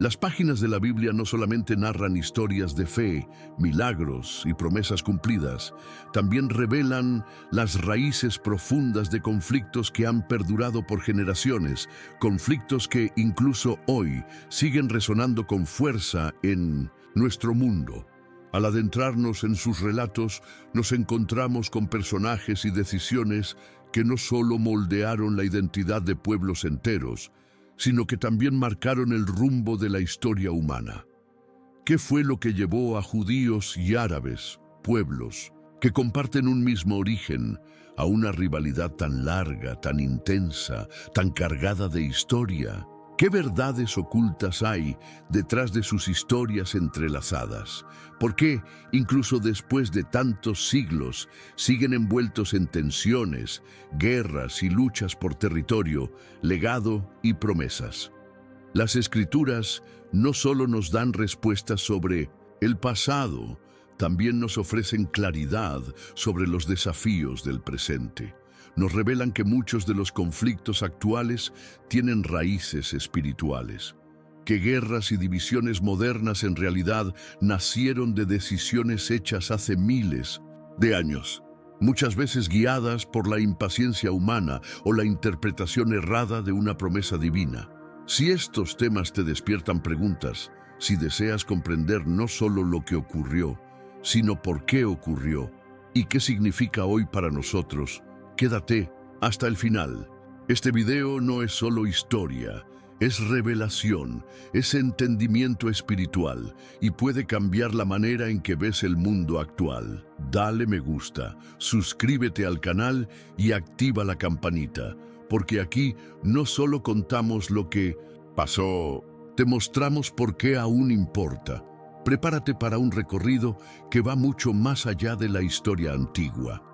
Las páginas de la Biblia no solamente narran historias de fe, milagros y promesas cumplidas, también revelan las raíces profundas de conflictos que han perdurado por generaciones, conflictos que incluso hoy siguen resonando con fuerza en nuestro mundo. Al adentrarnos en sus relatos, nos encontramos con personajes y decisiones que no solo moldearon la identidad de pueblos enteros, sino que también marcaron el rumbo de la historia humana. ¿Qué fue lo que llevó a judíos y árabes, pueblos que comparten un mismo origen, a una rivalidad tan larga, tan intensa, tan cargada de historia? ¿Qué verdades ocultas hay detrás de sus historias entrelazadas? ¿Por qué, incluso después de tantos siglos, siguen envueltos en tensiones, guerras y luchas por territorio, legado y promesas? Las Escrituras no solo nos dan respuestas sobre el pasado, también nos ofrecen claridad sobre los desafíos del presente. Nos revelan que muchos de los conflictos actuales tienen raíces espirituales, que guerras y divisiones modernas en realidad nacieron de decisiones hechas hace miles de años, muchas veces guiadas por la impaciencia humana o la interpretación errada de una promesa divina. Si estos temas te despiertan preguntas, si deseas comprender no solo lo que ocurrió, sino por qué ocurrió y qué significa hoy para nosotros, quédate hasta el final. Este video no es solo historia, es revelación, es entendimiento espiritual y puede cambiar la manera en que ves el mundo actual. Dale me gusta, suscríbete al canal y activa la campanita, porque aquí no solo contamos lo que pasó, te mostramos por qué aún importa. Prepárate para un recorrido que va mucho más allá de la historia antigua.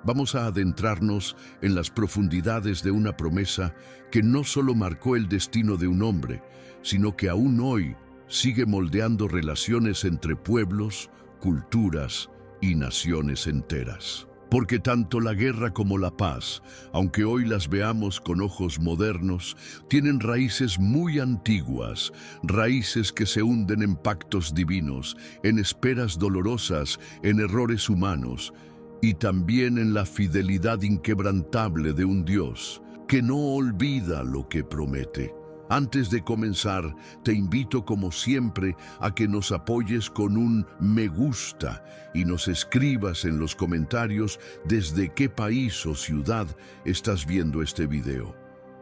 Vamos a adentrarnos en las profundidades de una promesa que no solo marcó el destino de un hombre, sino que aún hoy sigue moldeando relaciones entre pueblos, culturas y naciones enteras. Porque tanto la guerra como la paz, aunque hoy las veamos con ojos modernos, tienen raíces muy antiguas, raíces que se hunden en pactos divinos, en esperas dolorosas, en errores humanos, y también en la fidelidad inquebrantable de un Dios que no olvida lo que promete. Antes de comenzar, te invito como siempre a que nos apoyes con un me gusta y nos escribas en los comentarios desde qué país o ciudad estás viendo este video.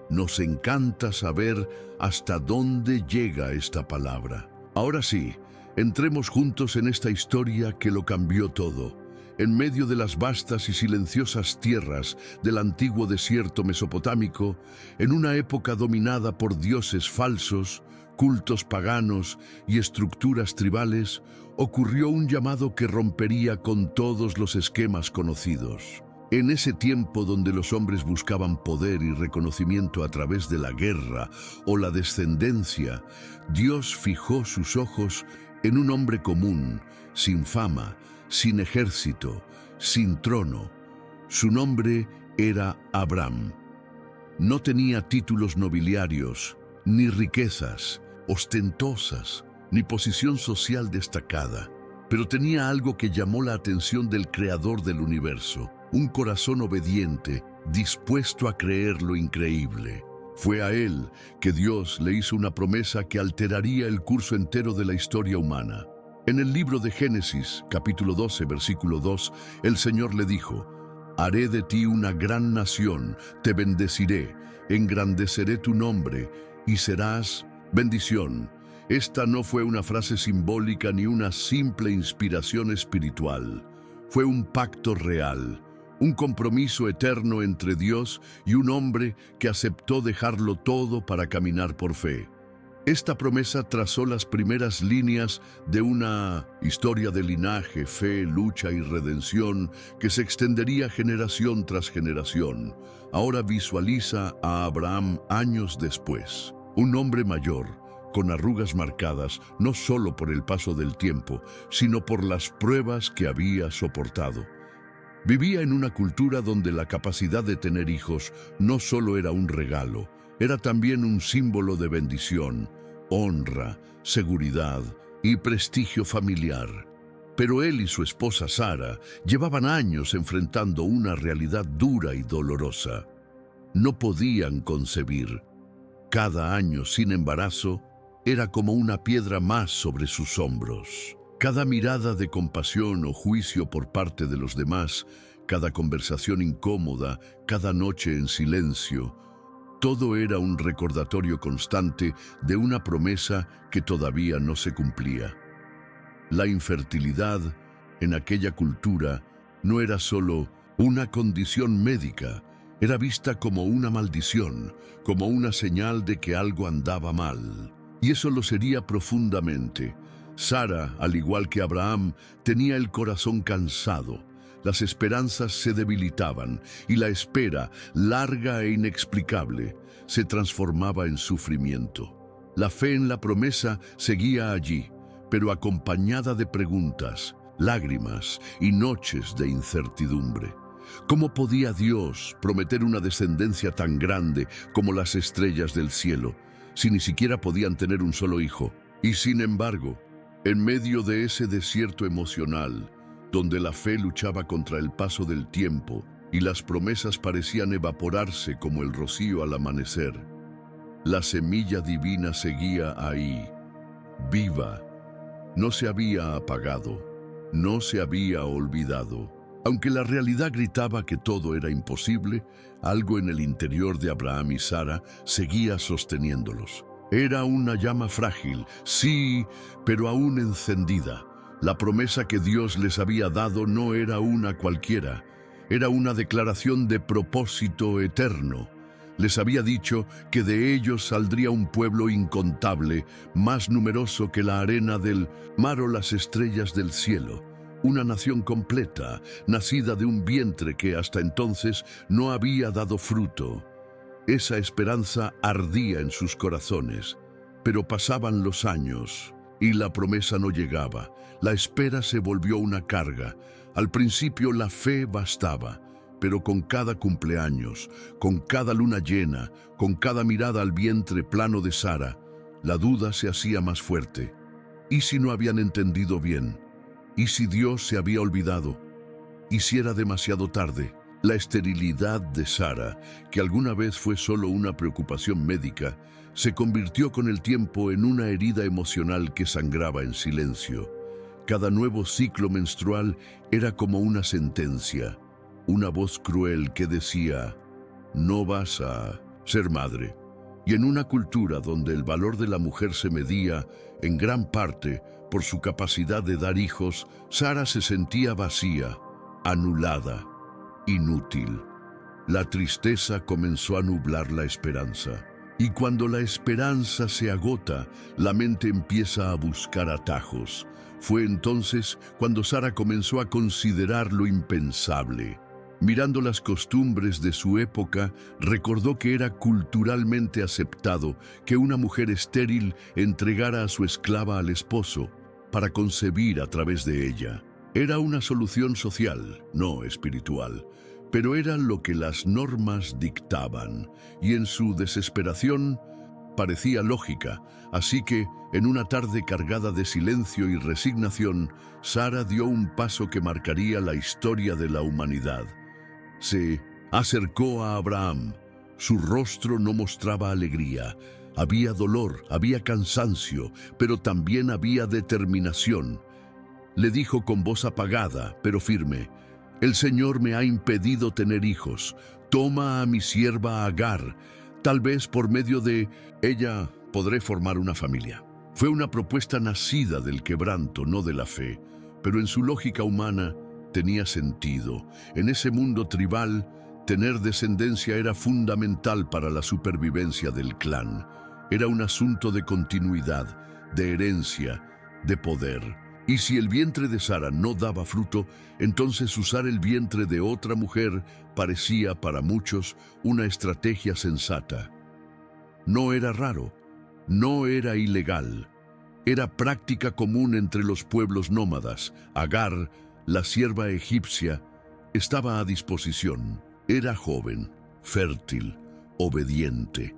Nos encanta saber hasta dónde llega esta palabra. Ahora sí, entremos juntos en esta historia que lo cambió todo. En medio de las vastas y silenciosas tierras del antiguo desierto mesopotámico, en una época dominada por dioses falsos, cultos paganos y estructuras tribales, ocurrió un llamado que rompería con todos los esquemas conocidos. En ese tiempo donde los hombres buscaban poder y reconocimiento a través de la guerra o la descendencia, Dios fijó sus ojos en un hombre común, sin fama, sin ejército, sin trono. Su nombre era Abraham. No tenía títulos nobiliarios, ni riquezas ostentosas, ni posición social destacada, pero tenía algo que llamó la atención del Creador del universo, un corazón obediente, dispuesto a creer lo increíble. Fue a él que Dios le hizo una promesa que alteraría el curso entero de la historia humana. En el libro de Génesis, capítulo 12, versículo 2, el Señor le dijo: «Haré de ti una gran nación, te bendeciré, engrandeceré tu nombre y serás bendición». Esta no fue una frase simbólica ni una simple inspiración espiritual. Fue un pacto real, un compromiso eterno entre Dios y un hombre que aceptó dejarlo todo para caminar por fe. Esta promesa trazó las primeras líneas de una historia de linaje, fe, lucha y redención que se extendería generación tras generación. Ahora visualiza a Abraham años después, un hombre mayor, con arrugas marcadas no solo por el paso del tiempo, sino por las pruebas que había soportado. Vivía en una cultura donde la capacidad de tener hijos no solo era un regalo, era también un símbolo de bendición. honra, seguridad y prestigio familiar. Pero él y su esposa Sara llevaban años enfrentando una realidad dura y dolorosa. No podían concebir. Cada año sin embarazo era como una piedra más sobre sus hombros. Cada mirada de compasión o juicio por parte de los demás, cada conversación incómoda, cada noche en silencio, todo era un recordatorio constante de una promesa que todavía no se cumplía. La infertilidad en aquella cultura no era solo una condición médica, era vista como una maldición, como una señal de que algo andaba mal. Y eso lo sería profundamente. Sara, al igual que Abraham, tenía el corazón cansado. Las esperanzas se debilitaban y la espera, larga e inexplicable, se transformaba en sufrimiento. La fe en la promesa seguía allí, pero acompañada de preguntas, lágrimas y noches de incertidumbre. ¿Cómo podía Dios prometer una descendencia tan grande como las estrellas del cielo, si ni siquiera podían tener un solo hijo? Y sin embargo, en medio de ese desierto emocional, donde la fe luchaba contra el paso del tiempo y las promesas parecían evaporarse como el rocío al amanecer, la semilla divina seguía ahí, viva. No se había apagado, no se había olvidado. Aunque la realidad gritaba que todo era imposible, algo en el interior de Abraham y Sara seguía sosteniéndolos. Era una llama frágil, sí, pero aún encendida. La promesa que Dios les había dado no era una cualquiera, era una declaración de propósito eterno. Les había dicho que de ellos saldría un pueblo incontable, más numeroso que la arena del mar o las estrellas del cielo. Una nación completa, nacida de un vientre que hasta entonces no había dado fruto. Esa esperanza ardía en sus corazones, pero pasaban los años y la promesa no llegaba. La espera se volvió una carga. Al principio la fe bastaba, pero con cada cumpleaños, con cada luna llena, con cada mirada al vientre plano de Sara, la duda se hacía más fuerte. ¿Y si no habían entendido bien? ¿Y si Dios se había olvidado? ¿Y si era demasiado tarde? La esterilidad de Sara, que alguna vez fue solo una preocupación médica, se convirtió con el tiempo en una herida emocional que sangraba en silencio. Cada nuevo ciclo menstrual era como una sentencia, una voz cruel que decía, no vas a ser madre. Y en una cultura donde el valor de la mujer se medía, en gran parte, por su capacidad de dar hijos, Sara se sentía vacía, anulada, inútil. La tristeza comenzó a nublar la esperanza. Y cuando la esperanza se agota, la mente empieza a buscar atajos. Fue entonces cuando Sara comenzó a considerar lo impensable. Mirando las costumbres de su época, recordó que era culturalmente aceptado que una mujer estéril entregara a su esclava al esposo para concebir a través de ella. Era una solución social, no espiritual, pero era lo que las normas dictaban, y en su desesperación parecía lógica. Así que, en una tarde cargada de silencio y resignación, Sara dio un paso que marcaría la historia de la humanidad. Se acercó a Abraham. Su rostro no mostraba alegría. Había dolor, había cansancio, pero también había determinación. Le dijo con voz apagada, pero firme, «El Señor me ha impedido tener hijos. Toma a mi sierva Agar. Tal vez por medio de ella podré formar una familia». Fue una propuesta nacida del quebranto, no de la fe, pero en su lógica humana tenía sentido. En ese mundo tribal, tener descendencia era fundamental para la supervivencia del clan. Era un asunto de continuidad, de herencia, de poder. Y si el vientre de Sara no daba fruto, entonces usar el vientre de otra mujer parecía para muchos una estrategia sensata. No era raro, no era ilegal. Era práctica común entre los pueblos nómadas. Agar, la sierva egipcia, estaba a disposición. Era joven, fértil, obediente.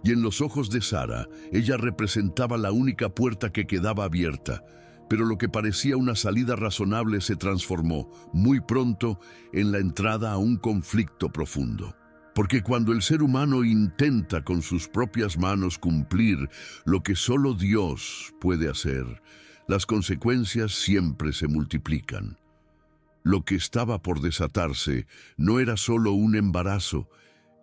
Y en los ojos de Sara, ella representaba la única puerta que quedaba abierta, pero lo que parecía una salida razonable se transformó muy pronto en la entrada a un conflicto profundo. Porque cuando el ser humano intenta con sus propias manos cumplir lo que solo Dios puede hacer, las consecuencias siempre se multiplican. Lo que estaba por desatarse no era solo un embarazo,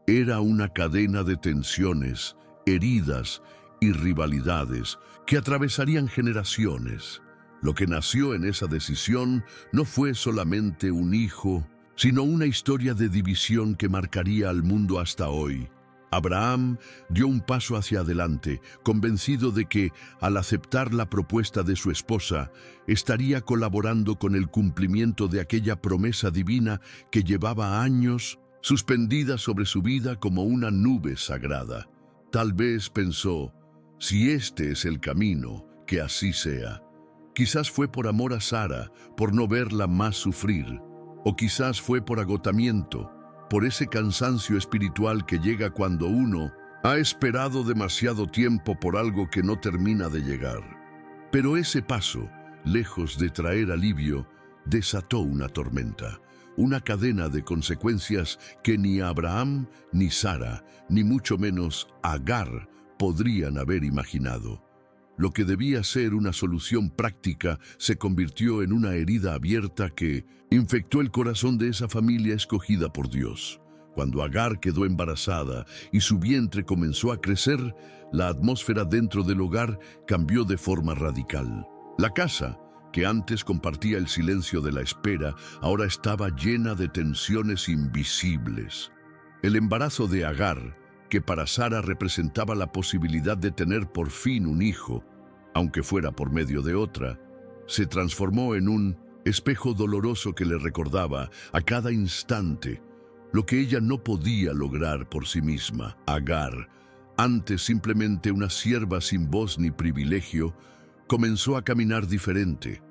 era una cadena de tensiones, heridas y rivalidades que atravesarían generaciones. Lo que nació en esa decisión no fue solamente un hijo, sino una historia de división que marcaría al mundo hasta hoy. Abraham dio un paso hacia adelante, convencido de que, al aceptar la propuesta de su esposa, estaría colaborando con el cumplimiento de aquella promesa divina que llevaba años suspendida sobre su vida como una nube sagrada. Tal vez pensó, si este es el camino, que así sea. Quizás fue por amor a Sara, por no verla más sufrir, o quizás fue por agotamiento, por ese cansancio espiritual que llega cuando uno ha esperado demasiado tiempo por algo que no termina de llegar. Pero ese paso, lejos de traer alivio, desató una tormenta, una cadena de consecuencias que ni Abraham, ni Sara, ni mucho menos Agar podrían haber imaginado. Lo que debía ser una solución práctica se convirtió en una herida abierta que infectó el corazón de esa familia escogida por Dios. Cuando Agar quedó embarazada y su vientre comenzó a crecer, la atmósfera dentro del hogar cambió de forma radical. La casa, que antes compartía el silencio de la espera, ahora estaba llena de tensiones invisibles. El embarazo de Agar, que para Sara representaba la posibilidad de tener por fin un hijo, aunque fuera por medio de otra, se transformó en un espejo doloroso que le recordaba a cada instante lo que ella no podía lograr por sí misma. Agar, antes simplemente una sierva sin voz ni privilegio, comenzó a caminar diferente.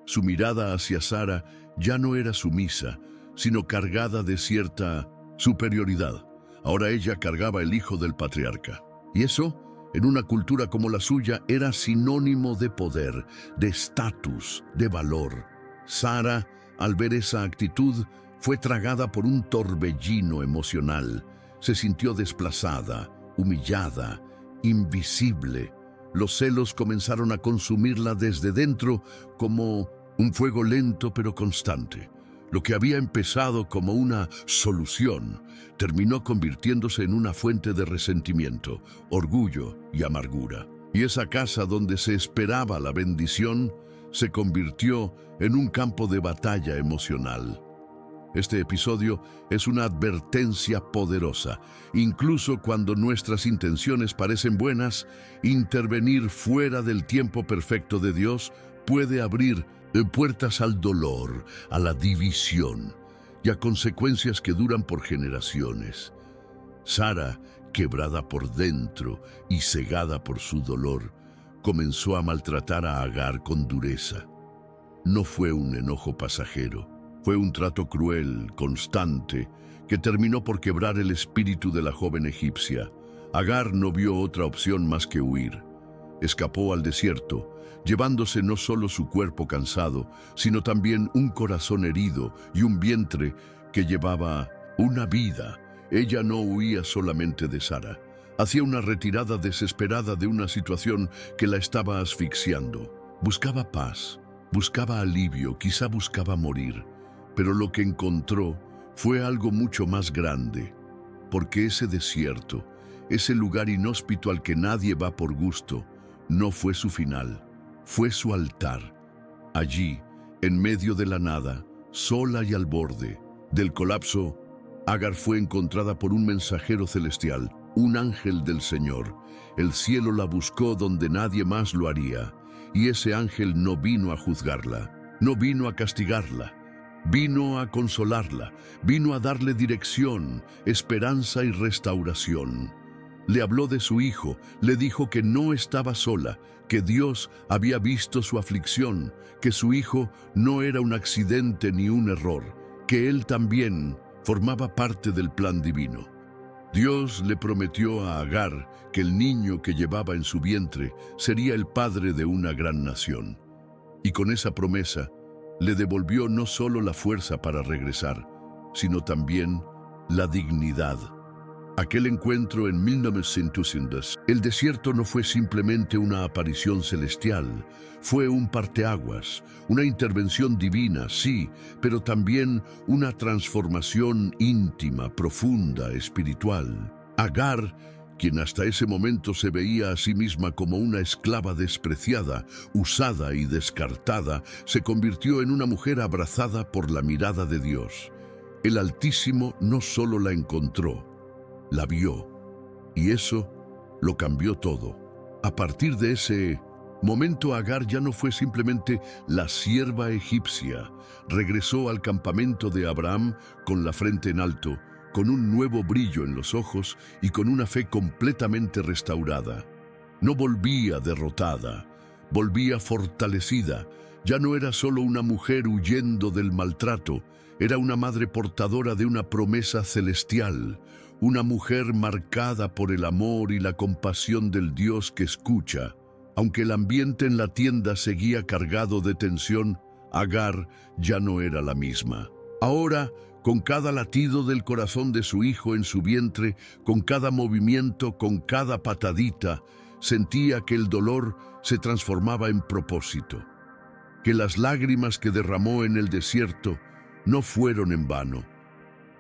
Su mirada hacia Sara ya no era sumisa, sino cargada de cierta superioridad. Ahora ella cargaba el hijo del patriarca. Y eso, en una cultura como la suya, era sinónimo de poder, de estatus, de valor. Sara, al ver esa actitud, fue tragada por un torbellino emocional. Se sintió desplazada, humillada, invisible. Los celos comenzaron a consumirla desde dentro como un fuego lento pero constante. Lo que había empezado como una solución terminó convirtiéndose en una fuente de resentimiento, orgullo y amargura. Y esa casa donde se esperaba la bendición se convirtió en un campo de batalla emocional. Este episodio es una advertencia poderosa. Incluso cuando nuestras intenciones parecen buenas, intervenir fuera del tiempo perfecto de Dios puede abrir puertas al dolor, a la división y a consecuencias que duran por generaciones. Sara, quebrada por dentro y cegada por su dolor, comenzó a maltratar a Agar con dureza. No fue un enojo pasajero, fue un trato cruel, constante, que terminó por quebrar el espíritu de la joven egipcia. Agar no vio otra opción más que huir. Escapó al desierto, llevándose no solo su cuerpo cansado, sino también un corazón herido y un vientre que llevaba una vida. Ella no huía solamente de Sara, hacía una retirada desesperada de una situación que la estaba asfixiando. Buscaba paz, buscaba alivio, quizá buscaba morir, pero lo que encontró fue algo mucho más grande, porque ese desierto, ese lugar inhóspito al que nadie va por gusto, no fue su final, fue su altar. Allí, en medio de la nada, sola y al borde del colapso, Agar fue encontrada por un mensajero celestial, un ángel del Señor. El cielo la buscó donde nadie más lo haría, y ese ángel no vino a juzgarla, no vino a castigarla, vino a consolarla, vino a darle dirección, esperanza y restauración. Le habló de su hijo, le dijo que no estaba sola, que Dios había visto su aflicción, que su hijo no era un accidente ni un error, que él también formaba parte del plan divino. Dios le prometió a Agar que el niño que llevaba en su vientre sería el padre de una gran nación. Y con esa promesa, le devolvió no solo la fuerza para regresar, sino también la dignidad. Aquel encuentro en 1902, el desierto no fue simplemente una aparición celestial, fue un parteaguas, una intervención divina, sí, pero también una transformación íntima, profunda, espiritual. Agar, quien hasta ese momento se veía a sí misma como una esclava despreciada, usada y descartada, se convirtió en una mujer abrazada por la mirada de Dios. El Altísimo no solo la encontró, la vio, y eso lo cambió todo. A partir de ese momento, Agar ya no fue simplemente la sierva egipcia. Regresó al campamento de Abraham con la frente en alto, con un nuevo brillo en los ojos y con una fe completamente restaurada. No volvía derrotada, volvía fortalecida. Ya no era solo una mujer huyendo del maltrato, era una madre portadora de una promesa celestial, una mujer marcada por el amor y la compasión del Dios que escucha. Aunque el ambiente en la tienda seguía cargado de tensión, Agar ya no era la misma. Ahora, con cada latido del corazón de su hijo en su vientre, con cada movimiento, con cada patadita, sentía que el dolor se transformaba en propósito, que las lágrimas que derramó en el desierto no fueron en vano.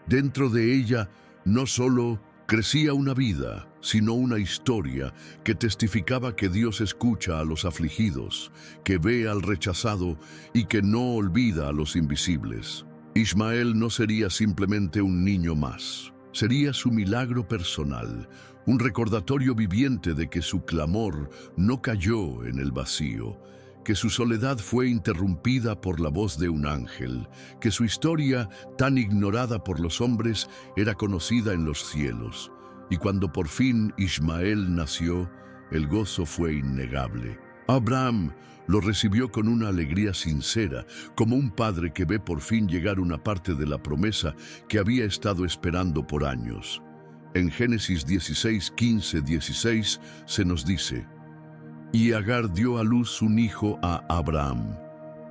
Dentro de ella no solo crecía una vida, sino una historia que testificaba que Dios escucha a los afligidos, que ve al rechazado y que no olvida a los invisibles. Ismael no sería simplemente un niño más, sería su milagro personal, un recordatorio viviente de que su clamor no cayó en el vacío, que su soledad fue interrumpida por la voz de un ángel, que su historia, tan ignorada por los hombres, era conocida en los cielos. Y cuando por fin Ismael nació, el gozo fue innegable. Abraham lo recibió con una alegría sincera, como un padre que ve por fin llegar una parte de la promesa que había estado esperando por años. En Génesis 16, 15, 16 se nos dice: y Agar dio a luz un hijo a Abraham,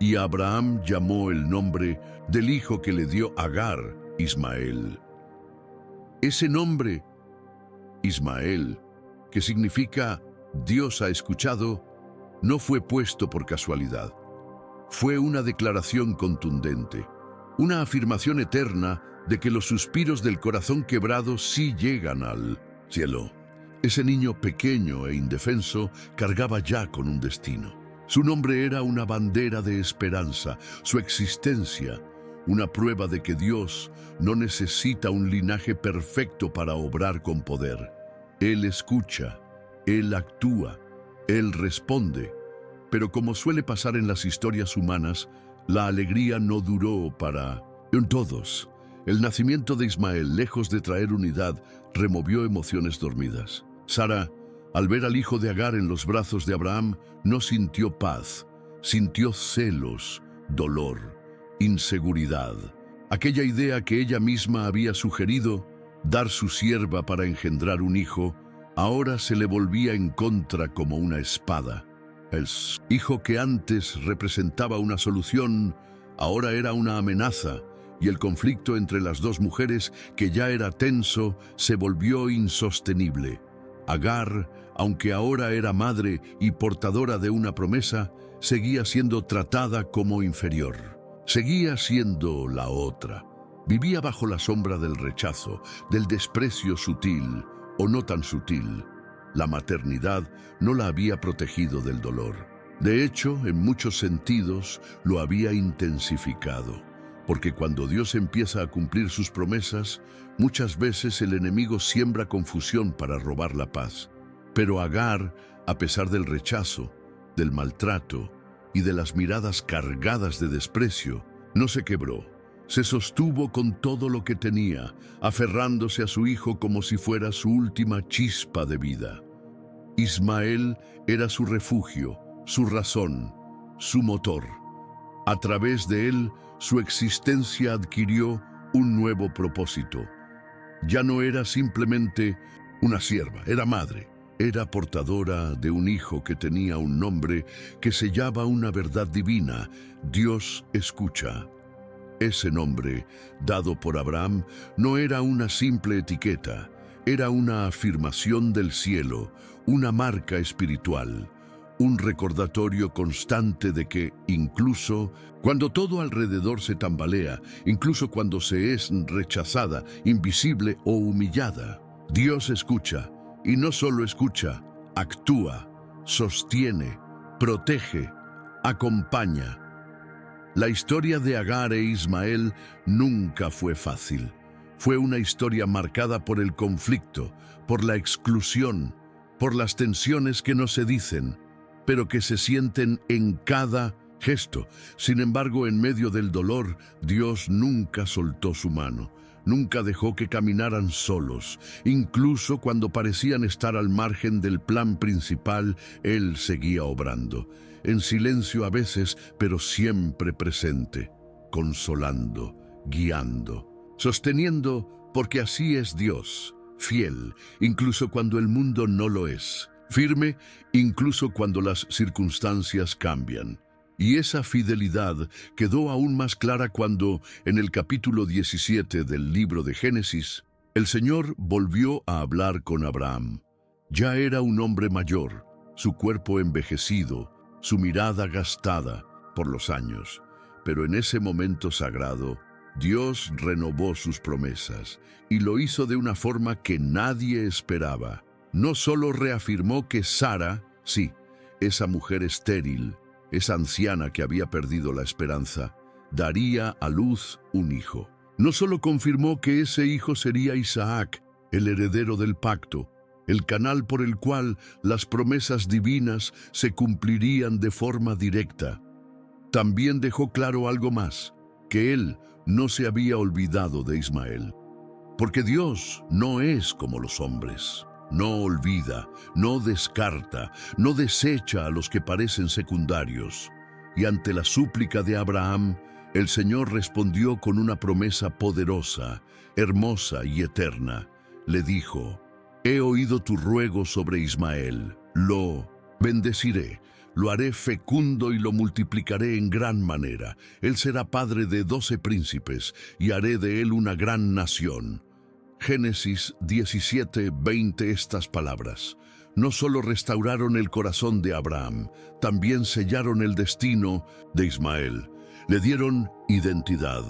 y Abraham llamó el nombre del hijo que le dio Agar, Ismael. Ese nombre, Ismael, que significa Dios ha escuchado, no fue puesto por casualidad. Fue una declaración contundente, una afirmación eterna de que los suspiros del corazón quebrado sí llegan al cielo. Ese niño pequeño e indefenso cargaba ya con un destino. Su nombre era una bandera de esperanza, su existencia, una prueba de que Dios no necesita un linaje perfecto para obrar con poder. Él escucha, Él actúa, Él responde. Pero como suele pasar en las historias humanas, la alegría no duró para todos. El nacimiento de Ismael, lejos de traer unidad, removió emociones dormidas. Sara, al ver al hijo de Agar en los brazos de Abraham, no sintió paz, sintió celos, dolor, inseguridad. Aquella idea que ella misma había sugerido, dar su sierva para engendrar un hijo, ahora se le volvía en contra como una espada. El hijo que antes representaba una solución, ahora era una amenaza, y el conflicto entre las dos mujeres, que ya era tenso, se volvió insostenible. Agar, aunque ahora era madre y portadora de una promesa, seguía siendo tratada como inferior. Seguía siendo la otra. Vivía bajo la sombra del rechazo, del desprecio sutil o no tan sutil. La maternidad no la había protegido del dolor. De hecho, en muchos sentidos, lo había intensificado. Porque cuando Dios empieza a cumplir sus promesas, muchas veces el enemigo siembra confusión para robar la paz. Pero Agar, a pesar del rechazo, del maltrato y de las miradas cargadas de desprecio, no se quebró. Se sostuvo con todo lo que tenía, aferrándose a su hijo como si fuera su última chispa de vida. Ismael era su refugio, su razón, su motor. A través de él, su existencia adquirió un nuevo propósito. Ya no era simplemente una sierva, era madre. Era portadora de un hijo que tenía un nombre que sellaba una verdad divina: Dios escucha. Ese nombre, dado por Abraham, no era una simple etiqueta, era una afirmación del cielo, una marca espiritual, un recordatorio constante de que, incluso cuando todo alrededor se tambalea, incluso cuando se es rechazada, invisible o humillada, Dios escucha, y no solo escucha, actúa, sostiene, protege, acompaña. La historia de Agar e Ismael nunca fue fácil. Fue una historia marcada por el conflicto, por la exclusión, por las tensiones que no se dicen, pero que se sienten en cada gesto. Sin embargo, en medio del dolor, Dios nunca soltó su mano. Nunca dejó que caminaran solos. Incluso cuando parecían estar al margen del plan principal, Él seguía obrando. En silencio a veces, pero siempre presente, consolando, guiando, sosteniendo, porque así es Dios, fiel, incluso cuando el mundo no lo es, firme, incluso cuando las circunstancias cambian. Y esa fidelidad quedó aún más clara cuando, en el capítulo 17 del libro de Génesis, el Señor volvió a hablar con Abraham. Ya era un hombre mayor, su cuerpo envejecido, su mirada gastada por los años. Pero en ese momento sagrado, Dios renovó sus promesas y lo hizo de una forma que nadie esperaba. No solo reafirmó que Sara, sí, esa mujer estéril, esa anciana que había perdido la esperanza, daría a luz un hijo. No solo confirmó que ese hijo sería Isaac, el heredero del pacto, el canal por el cual las promesas divinas se cumplirían de forma directa. También dejó claro algo más, que él no se había olvidado de Ismael. Porque Dios no es como los hombres. No olvida, no descarta, no desecha a los que parecen secundarios. Y ante la súplica de Abraham, el Señor respondió con una promesa poderosa, hermosa y eterna. Le dijo: He oído tu ruego sobre Ismael, lo bendeciré, lo haré fecundo y lo multiplicaré en gran manera. Él será padre de 12 príncipes y haré de él una gran nación. Génesis 17:20. Estas palabras no solo restauraron el corazón de Abraham, también sellaron el destino de Ismael. Le dieron identidad,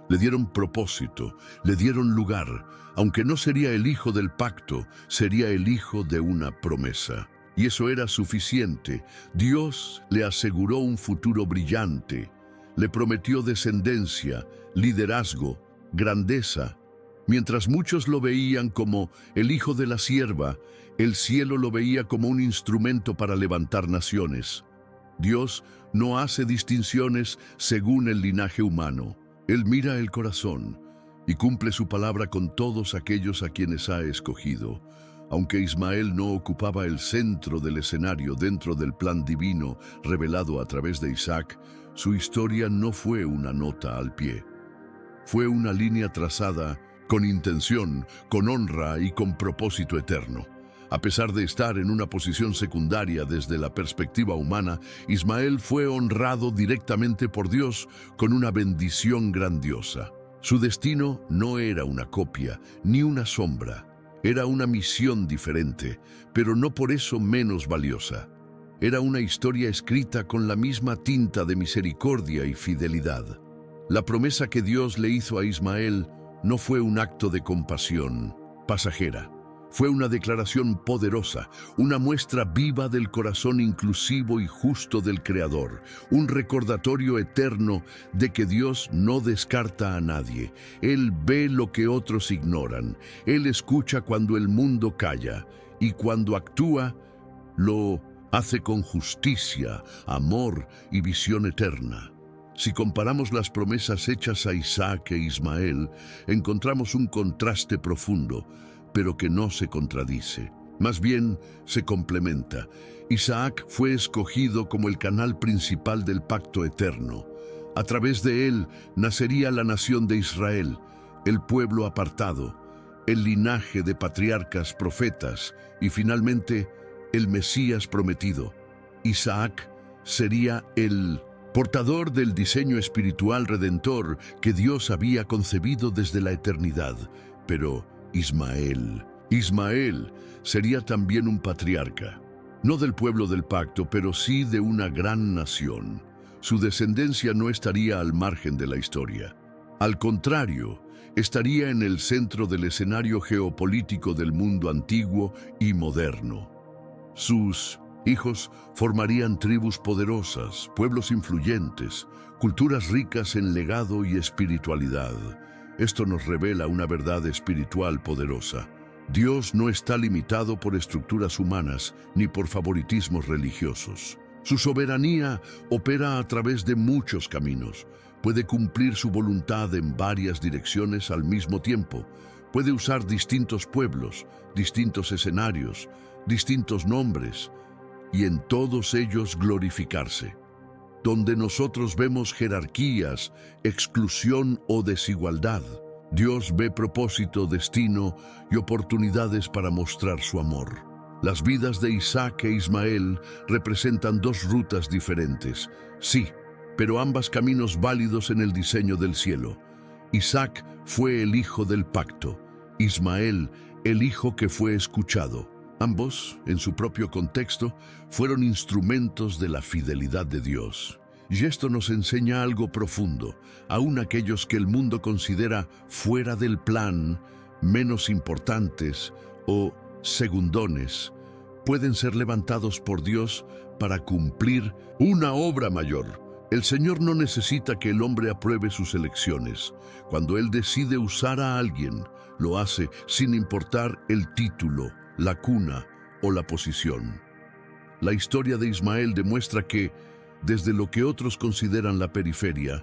le dieron propósito, le dieron lugar. Aunque no sería el hijo del pacto, sería el hijo de una promesa. Y eso era suficiente. Dios le aseguró un futuro brillante. Le prometió descendencia, liderazgo, grandeza. Mientras muchos lo veían como el hijo de la sierva, el cielo lo veía como un instrumento para levantar naciones. Dios no hace distinciones según el linaje humano. Él mira el corazón y cumple su palabra con todos aquellos a quienes ha escogido. Aunque Ismael no ocupaba el centro del escenario dentro del plan divino revelado a través de Isaac, su historia no fue una nota al pie. Fue una línea trazada con intención, con honra y con propósito eterno. A pesar de estar en una posición secundaria desde la perspectiva humana, Ismael fue honrado directamente por Dios con una bendición grandiosa. Su destino no era una copia ni una sombra, era una misión diferente, pero no por eso menos valiosa. Era una historia escrita con la misma tinta de misericordia y fidelidad. La promesa que Dios le hizo a Ismael no fue un acto de compasión pasajera. Fue una declaración poderosa, una muestra viva del corazón inclusivo y justo del Creador, un recordatorio eterno de que Dios no descarta a nadie. Él ve lo que otros ignoran. Él escucha cuando el mundo calla y cuando actúa, lo hace con justicia, amor y visión eterna. Si comparamos las promesas hechas a Isaac e Ismael, encontramos un contraste profundo, pero que no se contradice. Más bien, se complementa. Isaac fue escogido como el canal principal del pacto eterno. A través de él nacería la nación de Israel, el pueblo apartado. el linaje de patriarcas, profetas y finalmente el Mesías prometido. Isaac sería el portador del diseño espiritual redentor que Dios había concebido desde la eternidad. Pero Ismael sería también un patriarca, no del pueblo del pacto, pero sí de una gran nación. Su descendencia no estaría al margen de la historia. Al contrario, estaría en el centro del escenario geopolítico del mundo antiguo y moderno. Sus hijos formarían tribus poderosas, pueblos influyentes, culturas ricas en legado y espiritualidad. Esto nos revela una verdad espiritual poderosa. Dios no está limitado por estructuras humanas ni por favoritismos religiosos. Su soberanía opera a través de muchos caminos. Puede cumplir su voluntad en varias direcciones al mismo tiempo. Puede usar distintos pueblos, distintos escenarios, distintos nombres, y en todos ellos glorificarse. Donde nosotros vemos jerarquías, exclusión o desigualdad, Dios ve propósito, destino y oportunidades para mostrar su amor. Las vidas de Isaac e Ismael representan dos rutas diferentes, sí, pero ambas caminos válidos en el diseño del cielo. Isaac fue el hijo del pacto, Ismael el hijo que fue escuchado. Ambos, en su propio contexto, fueron instrumentos de la fidelidad de Dios. Y esto nos enseña algo profundo. Aún aquellos que el mundo considera fuera del plan, menos importantes o segundones, pueden ser levantados por Dios para cumplir una obra mayor. El Señor no necesita que el hombre apruebe sus elecciones. Cuando Él decide usar a alguien, lo hace sin importar el título, la cuna o la posición. La historia de Ismael demuestra que, desde lo que otros consideran la periferia,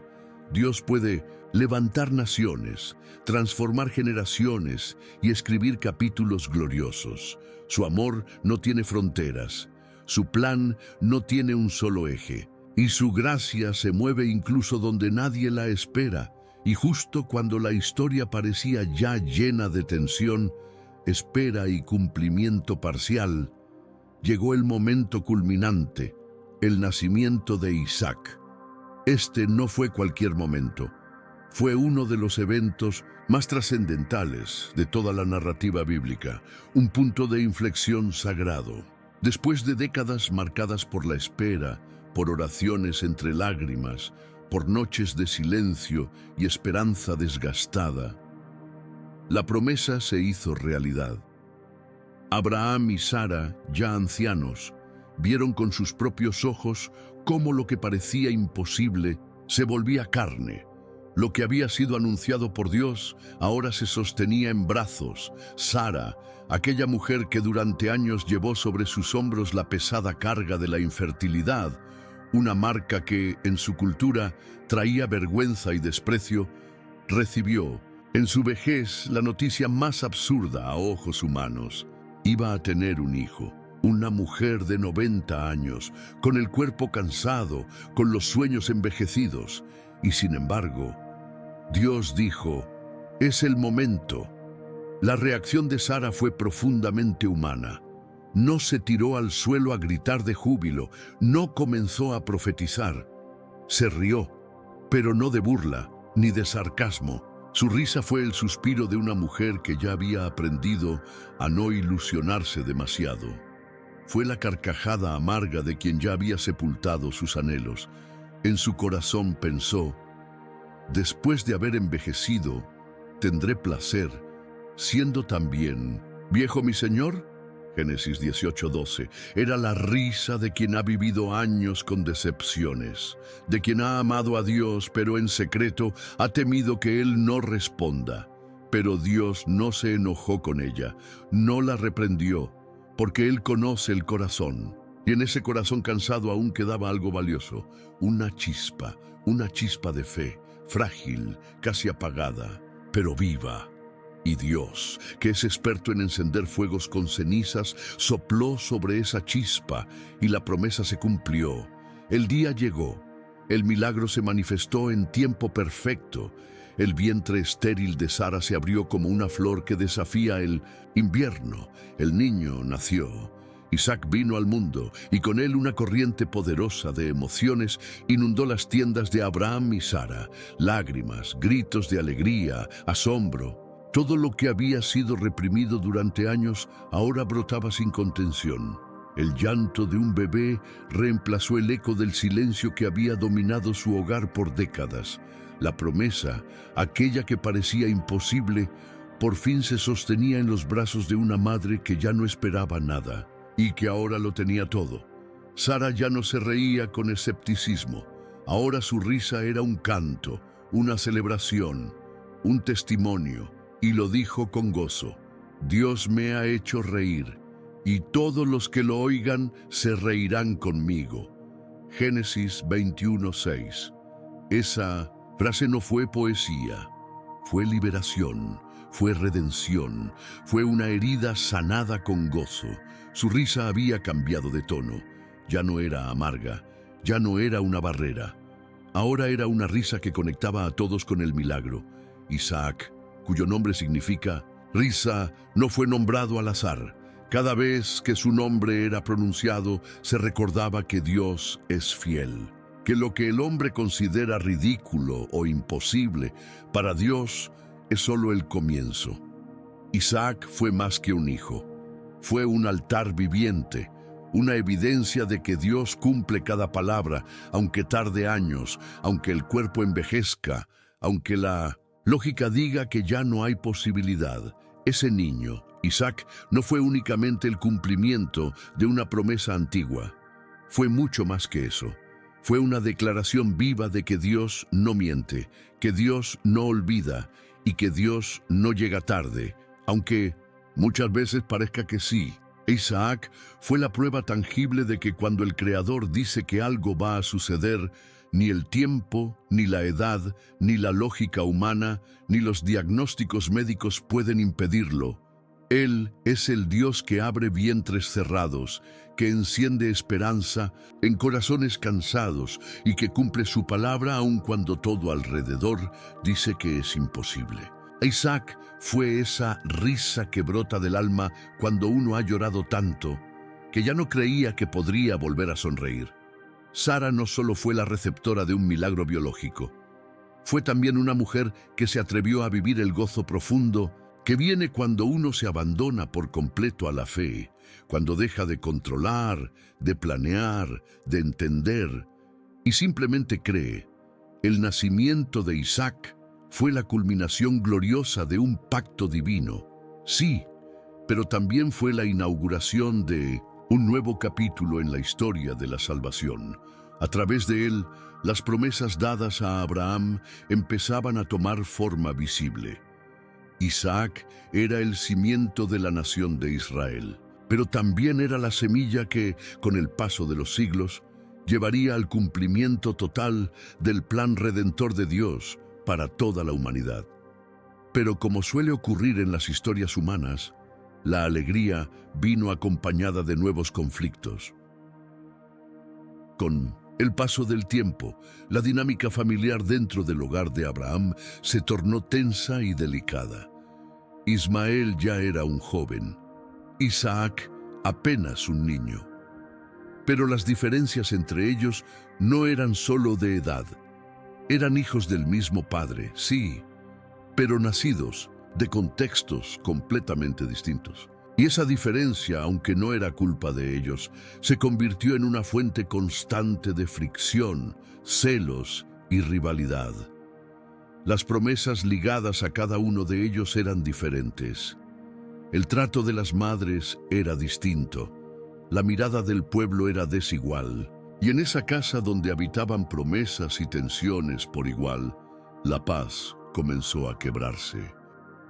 Dios puede levantar naciones, transformar generaciones y escribir capítulos gloriosos. Su amor no tiene fronteras, su plan no tiene un solo eje, y su gracia se mueve incluso donde nadie la espera. Y justo cuando la historia parecía ya llena de tensión, espera y cumplimiento parcial, llegó el momento culminante, el nacimiento de Isaac. Este no fue cualquier momento, fue uno de los eventos más trascendentales de toda la narrativa bíblica, un punto de inflexión sagrado. Después de décadas marcadas por la espera, por oraciones entre lágrimas, por noches de silencio y esperanza desgastada, la promesa se hizo realidad. Abraham y Sara, ya ancianos, vieron con sus propios ojos cómo lo que parecía imposible se volvía carne. Lo que había sido anunciado por Dios ahora se sostenía en brazos. Sara, aquella mujer que durante años llevó sobre sus hombros la pesada carga de la infertilidad, una marca que, en su cultura, traía vergüenza y desprecio, recibió en su vejez la noticia más absurda a ojos humanos. Iba a tener un hijo. Una mujer de 90 años, con el cuerpo cansado, con los sueños envejecidos. Y sin embargo, Dios dijo, es el momento. La reacción de Sara fue profundamente humana. No se tiró al suelo a gritar de júbilo, no comenzó a profetizar. Se rió, pero no de burla, ni de sarcasmo. Su risa fue el suspiro de una mujer que ya había aprendido a no ilusionarse demasiado. Fue la carcajada amarga de quien ya había sepultado sus anhelos. En su corazón pensó, después de haber envejecido, tendré placer, siendo también viejo mi Señor. Génesis 18:12. Era la risa de quien ha vivido años con decepciones, de quien ha amado a Dios, pero en secreto ha temido que Él no responda. Pero Dios no se enojó con ella, no la reprendió, porque Él conoce el corazón. Y en ese corazón cansado aún quedaba algo valioso, una chispa de fe, frágil, casi apagada, pero viva. Y Dios, que es experto en encender fuegos con cenizas, sopló sobre esa chispa y la promesa se cumplió. El día llegó, el milagro se manifestó en tiempo perfecto. El vientre estéril de Sara se abrió como una flor que desafía el invierno. El niño nació. Isaac vino al mundo y con él una corriente poderosa de emociones inundó las tiendas de Abraham y Sara. Lágrimas, gritos de alegría, asombro. Todo lo que había sido reprimido durante años ahora brotaba sin contención. El llanto de un bebé reemplazó el eco del silencio que había dominado su hogar por décadas. La promesa, aquella que parecía imposible, por fin se sostenía en los brazos de una madre que ya no esperaba nada y que ahora lo tenía todo. Sara ya no se reía con escepticismo. Ahora su risa era un canto, una celebración, un testimonio, y lo dijo con gozo: Dios me ha hecho reír, y todos los que lo oigan se reirán conmigo. Génesis 21:6. Esa frase no fue poesía, fue liberación, fue redención, fue una herida sanada con gozo. Su risa había cambiado de tono. Ya no era amarga, ya no era una barrera. Ahora era una risa que conectaba a todos con el milagro. Isaac, cuyo nombre significa risa, no fue nombrado al azar. Cada vez que su nombre era pronunciado, se recordaba que Dios es fiel, que lo que el hombre considera ridículo o imposible, para Dios es solo el comienzo. Isaac fue más que un hijo. Fue un altar viviente, una evidencia de que Dios cumple cada palabra, aunque tarde años, aunque el cuerpo envejezca, aunque la lógica diga que ya no hay posibilidad. Ese niño, Isaac, no fue únicamente el cumplimiento de una promesa antigua. Fue mucho más que eso. Fue una declaración viva de que Dios no miente, que Dios no olvida y que Dios no llega tarde, aunque muchas veces parezca que sí. Isaac fue la prueba tangible de que cuando el Creador dice que algo va a suceder, ni el tiempo, ni la edad, ni la lógica humana, ni los diagnósticos médicos pueden impedirlo. Él es el Dios que abre vientres cerrados, que enciende esperanza en corazones cansados y que cumple su palabra aun cuando todo alrededor dice que es imposible. Isaac fue esa risa que brota del alma cuando uno ha llorado tanto que ya no creía que podría volver a sonreír. Sara no solo fue la receptora de un milagro biológico, fue también una mujer que se atrevió a vivir el gozo profundo que viene cuando uno se abandona por completo a la fe, cuando deja de controlar, de planear, de entender y simplemente cree. El nacimiento de Isaac fue la culminación gloriosa de un pacto divino, sí, pero también fue la inauguración de un nuevo capítulo en la historia de la salvación. A través de él, las promesas dadas a Abraham empezaban a tomar forma visible. Isaac era el cimiento de la nación de Israel, pero también era la semilla que, con el paso de los siglos, llevaría al cumplimiento total del plan redentor de Dios para toda la humanidad. Pero como suele ocurrir en las historias humanas, la alegría vino acompañada de nuevos conflictos. Con el paso del tiempo, la dinámica familiar dentro del hogar de Abraham se tornó tensa y delicada. Ismael ya era un joven, Isaac apenas un niño. Pero las diferencias entre ellos no eran solo de edad. Eran hijos del mismo padre, sí, pero nacidos de contextos completamente distintos. Y esa diferencia, aunque no era culpa de ellos, se convirtió en una fuente constante de fricción, celos y rivalidad. Las promesas ligadas a cada uno de ellos eran diferentes. El trato de las madres era distinto. La mirada del pueblo era desigual. Y en esa casa donde habitaban promesas y tensiones por igual, la paz comenzó a quebrarse.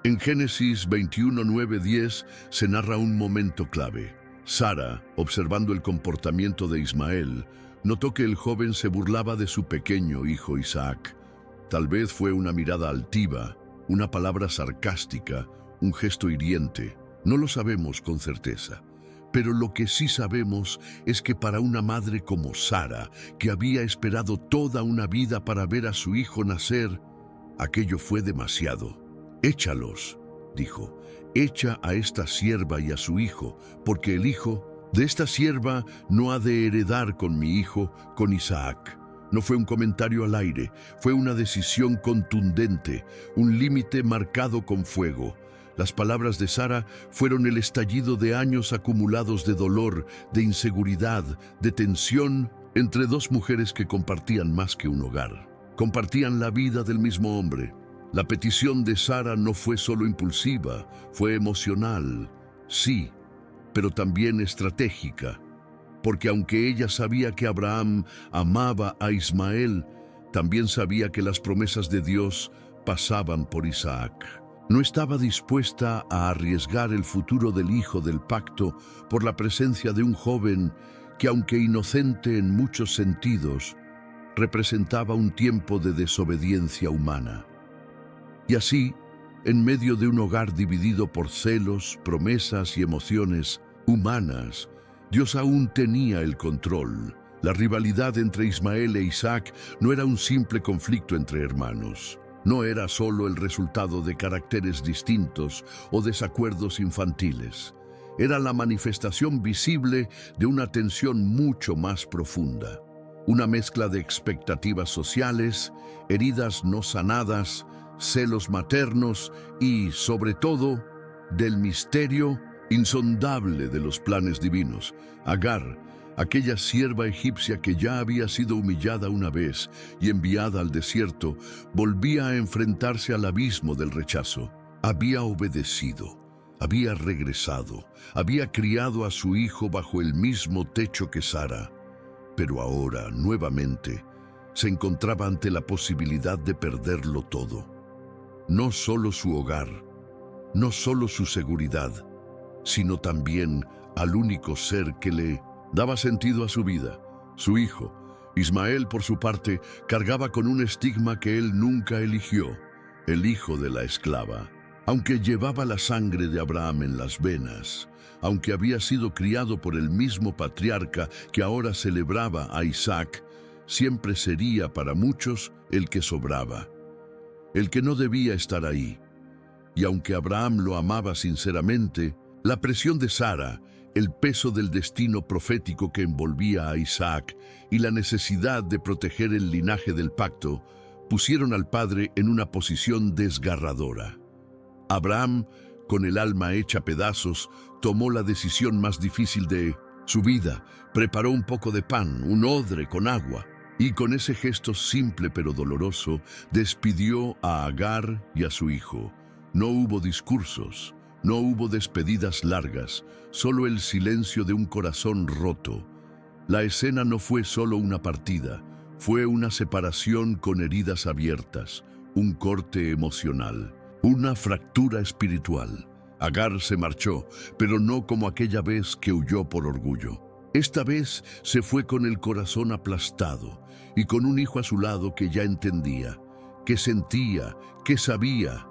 En Génesis 21, 9, 10 se narra un momento clave. Sara, observando el comportamiento de Ismael, notó que el joven se burlaba de su pequeño hijo Isaac. Tal vez fue una mirada altiva, una palabra sarcástica, un gesto hiriente. No lo sabemos con certeza. Pero lo que sí sabemos es que para una madre como Sara, que había esperado toda una vida para ver a su hijo nacer, Aquello fue demasiado. «Échalos», dijo, «echa a esta sierva y a su hijo, porque el hijo de esta sierva no ha de heredar con mi hijo, con Isaac». No fue un comentario al aire, fue una decisión contundente, un límite marcado con fuego. Las palabras de Sara fueron el estallido de años acumulados de dolor, de inseguridad, de tensión entre dos mujeres que compartían más que un hogar. Compartían la vida del mismo hombre. La petición de Sara no fue solo impulsiva, fue emocional, sí, pero también estratégica. Porque aunque ella sabía que Abraham amaba a Ismael, también sabía que las promesas de Dios pasaban por Isaac. No estaba dispuesta a arriesgar el futuro del hijo del pacto por la presencia de un joven que, aunque inocente en muchos sentidos, representaba un tiempo de desobediencia humana. Y así, en medio de un hogar dividido por celos, promesas y emociones humanas, Dios aún tenía el control. La rivalidad entre Ismael e Isaac no era un simple conflicto entre hermanos. No era solo el resultado de caracteres distintos o desacuerdos infantiles. Era la manifestación visible de una tensión mucho más profunda. Una mezcla de expectativas sociales, heridas no sanadas, celos maternos y, sobre todo, del misterio insondable de los planes divinos. Agar, aquella sierva egipcia que ya había sido humillada una vez y enviada al desierto, volvía a enfrentarse al abismo del rechazo. Había obedecido, había regresado, había criado a su hijo bajo el mismo techo que Sara, pero ahora, nuevamente, se encontraba ante la posibilidad de perderlo todo. No solo su hogar, no solo su seguridad, sino también al único ser que le daba sentido a su vida, su hijo. Ismael, por su parte, cargaba con un estigma que él nunca eligió, el hijo de la esclava. Aunque llevaba la sangre de Abraham en las venas, aunque había sido criado por el mismo patriarca que ahora celebraba a Isaac, siempre sería para muchos el que sobraba, el que no debía estar ahí. Y aunque Abraham lo amaba sinceramente, la presión de Sara, el peso del destino profético que envolvía a Isaac y la necesidad de proteger el linaje del pacto pusieron al padre en una posición desgarradora. Abraham, con el alma hecha pedazos, tomó la decisión más difícil de su vida. Preparó un poco de pan, un odre con agua, y con ese gesto simple pero doloroso, despidió a Agar y a su hijo. No hubo discursos, no hubo despedidas largas, solo el silencio de un corazón roto. La escena no fue solo una partida, fue una separación con heridas abiertas, un corte emocional, una fractura espiritual. Agar se marchó, pero no como aquella vez que huyó por orgullo. Esta vez se fue con el corazón aplastado y con un hijo a su lado que ya entendía, que sentía, que sabía.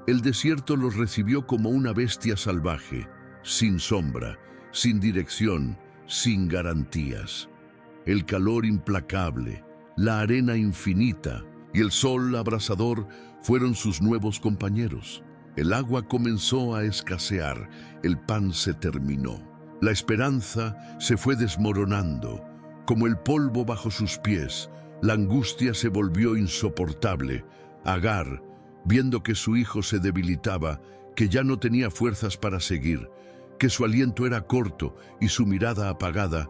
El desierto los recibió como una bestia salvaje, sin sombra, sin dirección, sin garantías. El calor implacable, la arena infinita y el sol abrasador fueron sus nuevos compañeros. El agua comenzó a escasear, el pan se terminó. La esperanza se fue desmoronando, como el polvo bajo sus pies. La angustia se volvió insoportable. Agar, viendo que su hijo se debilitaba, que ya no tenía fuerzas para seguir, que su aliento era corto y su mirada apagada,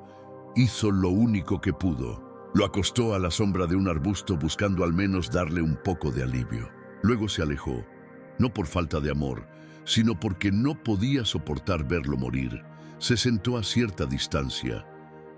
hizo lo único que pudo. Lo acostó a la sombra de un arbusto buscando al menos darle un poco de alivio. Luego se alejó, no por falta de amor, sino porque no podía soportar verlo morir. Se sentó a cierta distancia.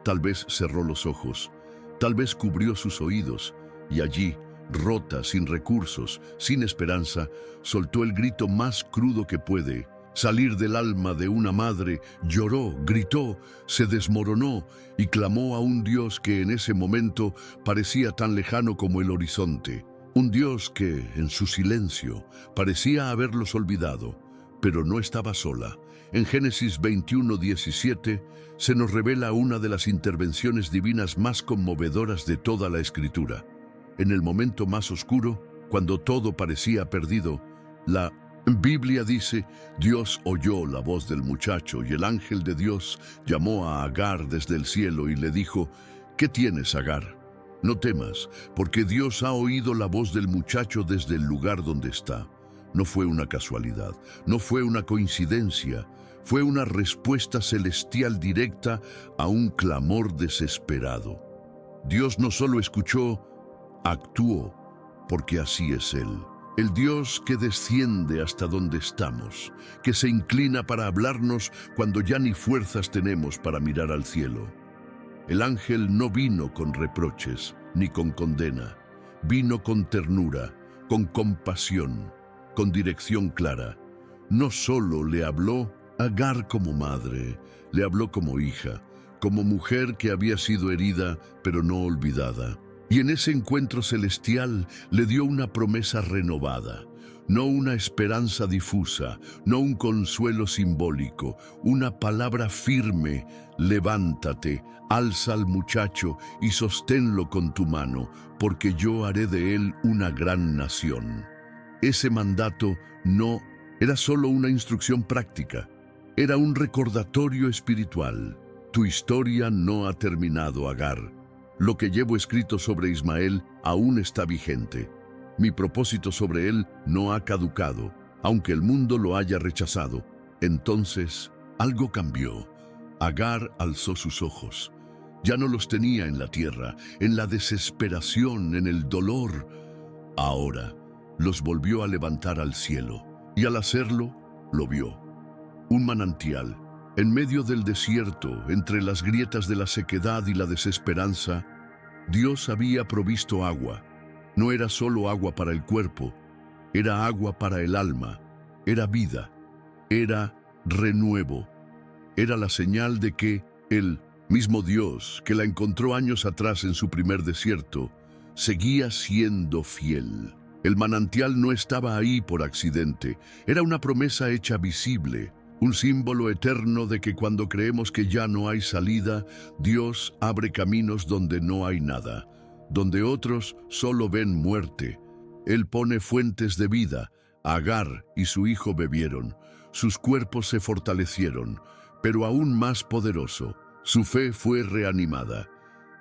Tal vez cerró los ojos, tal vez cubrió sus oídos, y allí, rota, sin recursos, sin esperanza, soltó el grito más crudo que puede salir del alma de una madre. Lloró, gritó, se desmoronó y clamó a un Dios que en ese momento parecía tan lejano como el horizonte. Un Dios que, en su silencio, parecía haberlos olvidado, pero no estaba sola. En Génesis 21:17 se nos revela una de las intervenciones divinas más conmovedoras de toda la Escritura. En el momento más oscuro, Cuando todo parecía perdido, la Biblia dice, Dios oyó la voz del muchacho y el ángel de Dios llamó a Agar desde el cielo y le dijo, ¿qué tienes, Agar? No temas, porque Dios ha oído la voz del muchacho desde el lugar donde está. No fue una casualidad, no fue una coincidencia, fue una respuesta celestial directa a un clamor desesperado. Dios no solo escuchó, actuó, porque así es Él. El Dios que desciende hasta donde estamos, que se inclina para hablarnos cuando ya ni fuerzas tenemos para mirar al cielo. El ángel no vino con reproches ni con condena, vino con ternura, con compasión, con dirección clara. No solo le habló a Agar como madre, le habló como hija, como mujer que había sido herida pero no olvidada. Y en ese encuentro celestial le dio una promesa renovada, no una esperanza difusa, no un consuelo simbólico, una palabra firme: levántate, alza al muchacho y sosténlo con tu mano, porque yo haré de él una gran nación. Ese mandato no era solo una instrucción práctica, era un recordatorio espiritual. Tu historia no ha terminado, Agar. Lo que llevo escrito sobre Ismael aún está vigente. Mi propósito sobre él no ha caducado, aunque el mundo lo haya rechazado. Entonces, algo cambió. Agar alzó sus ojos. Ya no los tenía en la tierra, en la desesperación, en el dolor. Ahora, los volvió a levantar al cielo, y al hacerlo, lo vio. Un manantial. En medio del desierto, entre las grietas de la sequedad y la desesperanza, Dios había provisto agua. No era solo agua para el cuerpo, era agua para el alma, era vida, era renuevo. Era la señal de que el mismo Dios que la encontró años atrás en su primer desierto, seguía siendo fiel. El manantial no estaba ahí por accidente, era una promesa hecha visible. Un símbolo eterno de que cuando creemos que ya no hay salida, Dios abre caminos donde no hay nada, donde otros solo ven muerte. Él pone fuentes de vida. Agar y su hijo bebieron, sus cuerpos se fortalecieron, pero aún más poderoso, su fe fue reanimada.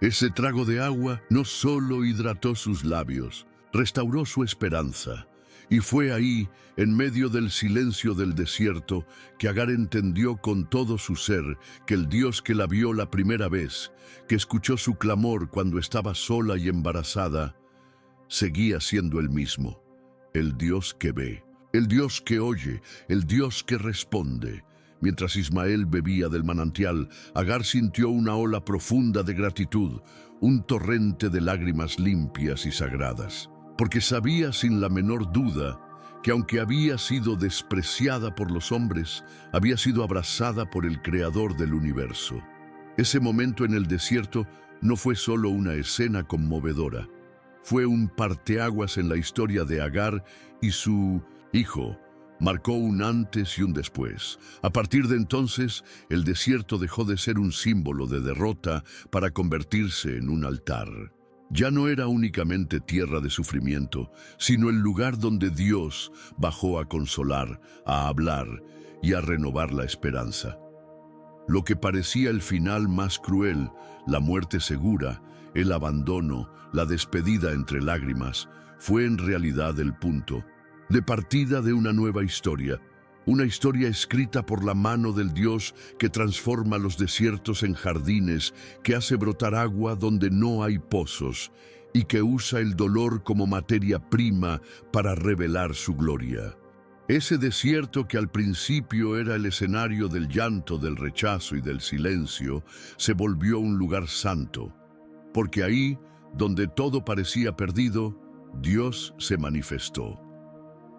Ese trago de agua no solo hidrató sus labios, restauró su esperanza. Y fue ahí, en medio del silencio del desierto, que Agar entendió con todo su ser que el Dios que la vio la primera vez, que escuchó su clamor cuando estaba sola y embarazada, seguía siendo el mismo. El Dios que ve, el Dios que oye, el Dios que responde. Mientras Ismael bebía del manantial, Agar sintió una ola profunda de gratitud, un torrente de lágrimas limpias y sagradas. Porque sabía sin la menor duda que aunque había sido despreciada por los hombres, había sido abrazada por el Creador del universo. Ese momento en el desierto no fue solo una escena conmovedora, fue un parteaguas en la historia de Agar y su hijo. Marcó un antes y un después. A partir de entonces, el desierto dejó de ser un símbolo de derrota para convertirse en un altar. Ya no era únicamente tierra de sufrimiento, sino el lugar donde Dios bajó a consolar, a hablar y a renovar la esperanza. Lo que parecía el final más cruel, la muerte segura, el abandono, la despedida entre lágrimas, fue en realidad el punto de partida de una nueva historia. Una historia escrita por la mano del Dios que transforma los desiertos en jardines, que hace brotar agua donde no hay pozos y que usa el dolor como materia prima para revelar su gloria. Ese desierto que al principio era el escenario del llanto, del rechazo y del silencio, se volvió un lugar santo, porque ahí, donde todo parecía perdido, Dios se manifestó.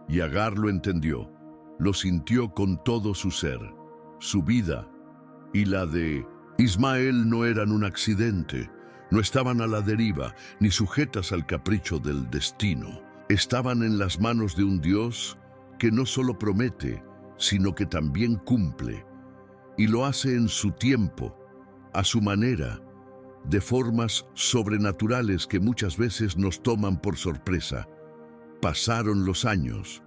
Y Agar lo entendió. Lo sintió con todo su ser. Su vida y la de Ismael no eran un accidente, no estaban a la deriva, ni sujetas al capricho del destino. Estaban en las manos de un Dios que no solo promete, sino que también cumple, y lo hace en su tiempo, a su manera, de formas sobrenaturales que muchas veces nos toman por sorpresa. pasaron los años,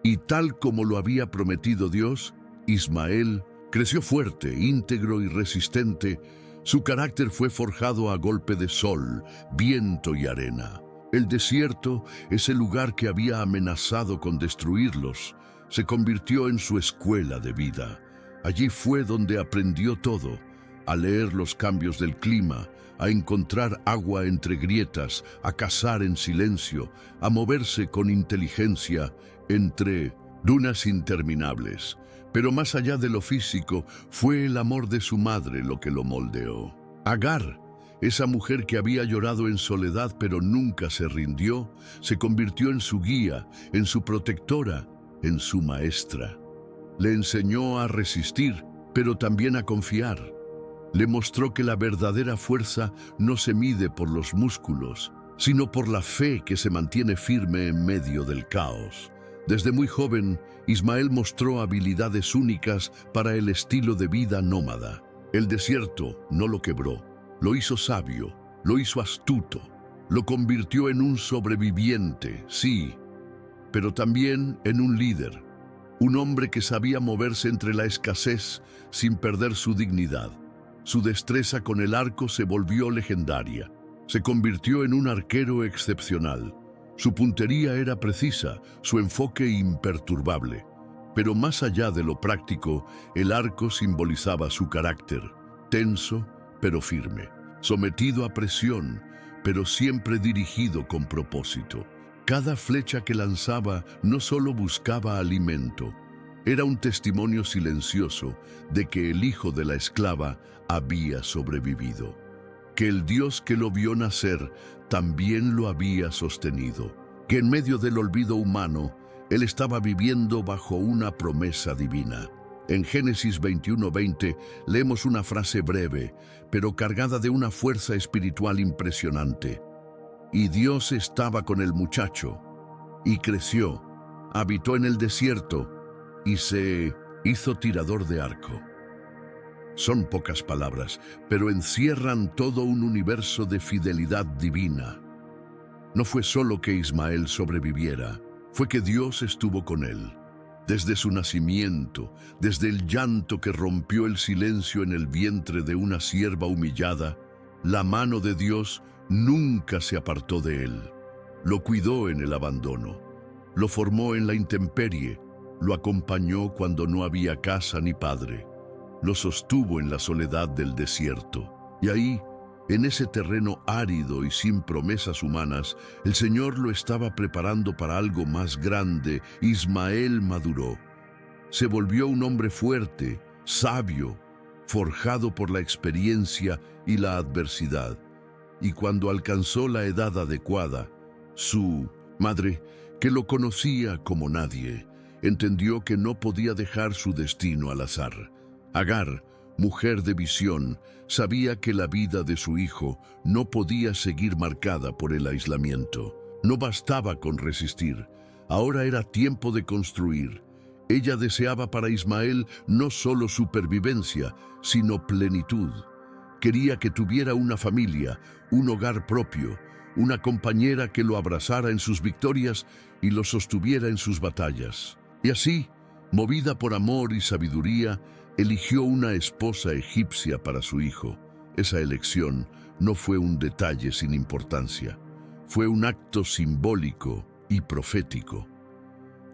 y tal como lo había prometido Dios, Ismael creció fuerte, íntegro y resistente. Su carácter fue forjado a golpe de sol, viento y arena. El desierto, ese lugar que había amenazado con destruirlos, se convirtió en su escuela de vida. Allí fue donde aprendió todo: a leer los cambios del clima, a encontrar agua entre grietas, a cazar en silencio, a moverse con inteligencia entre dunas interminables. Pero más allá de lo físico, fue el amor de su madre lo que lo moldeó. Agar, esa mujer que había llorado en soledad pero nunca se rindió, se convirtió en su guía, en su protectora, en su maestra. Le enseñó a resistir, pero también a confiar. Le mostró que la verdadera fuerza no se mide por los músculos, sino por la fe que se mantiene firme en medio del caos. Desde muy joven, Ismael mostró habilidades únicas para el estilo de vida nómada. El desierto no lo quebró, lo hizo sabio, lo hizo astuto, lo convirtió en un sobreviviente, sí, pero también en un líder, un hombre que sabía moverse entre la escasez sin perder su dignidad. Su destreza con el arco se volvió legendaria. Se convirtió en un arquero excepcional. Su puntería era precisa, su enfoque imperturbable. Pero más allá de lo práctico, el arco simbolizaba su carácter, tenso pero firme, sometido a presión, pero siempre dirigido con propósito. Cada flecha que lanzaba no solo buscaba alimento, era un testimonio silencioso de que el hijo de la esclava había sobrevivido, que el Dios que lo vio nacer también lo había sostenido, que en medio del olvido humano, él estaba viviendo bajo una promesa divina. En Génesis 21:20 leemos una frase breve, pero cargada de una fuerza espiritual impresionante. Y Dios estaba con el muchacho, y creció, habitó en el desierto, y se hizo tirador de arco. Son pocas palabras, pero encierran todo un universo de fidelidad divina. No fue solo que Ismael sobreviviera, fue que Dios estuvo con él. Desde su nacimiento, desde el llanto que rompió el silencio en el vientre de una sierva humillada, la mano de Dios nunca se apartó de él. Lo cuidó en el abandono, lo formó en la intemperie, lo acompañó cuando no había casa ni padre, lo sostuvo en la soledad del desierto. Y ahí, en ese terreno árido y sin promesas humanas, el Señor lo estaba preparando para algo más grande. Ismael maduró. Se volvió un hombre fuerte, sabio, forjado por la experiencia y la adversidad. Y cuando alcanzó la edad adecuada, su madre, que lo conocía como nadie, entendió que no podía dejar su destino al azar. Agar, mujer de visión, sabía que la vida de su hijo no podía seguir marcada por el aislamiento. No bastaba con resistir, ahora era tiempo de construir. Ella deseaba para Ismael no solo supervivencia, sino plenitud. Quería que tuviera una familia, un hogar propio, una compañera que lo abrazara en sus victorias y lo sostuviera en sus batallas. Y así, movida por amor y sabiduría, eligió una esposa egipcia para su hijo. Esa elección no fue un detalle sin importancia, fue un acto simbólico y profético.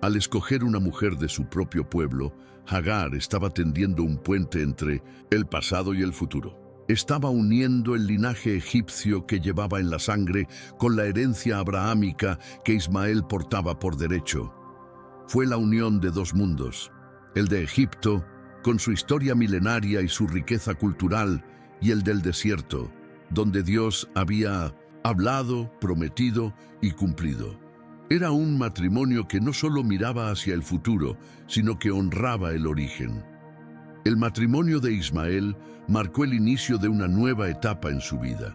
Al escoger una mujer de su propio pueblo, Agar estaba tendiendo un puente entre el pasado y el futuro. Estaba uniendo el linaje egipcio que llevaba en la sangre con la herencia abrahámica que Ismael portaba por derecho. Fue la unión de dos mundos, el de Egipto, con su historia milenaria y su riqueza cultural, y el del desierto, donde Dios había hablado, prometido y cumplido. Era un matrimonio que no solo miraba hacia el futuro, sino que honraba el origen. El matrimonio de Ismael marcó el inicio de una nueva etapa en su vida.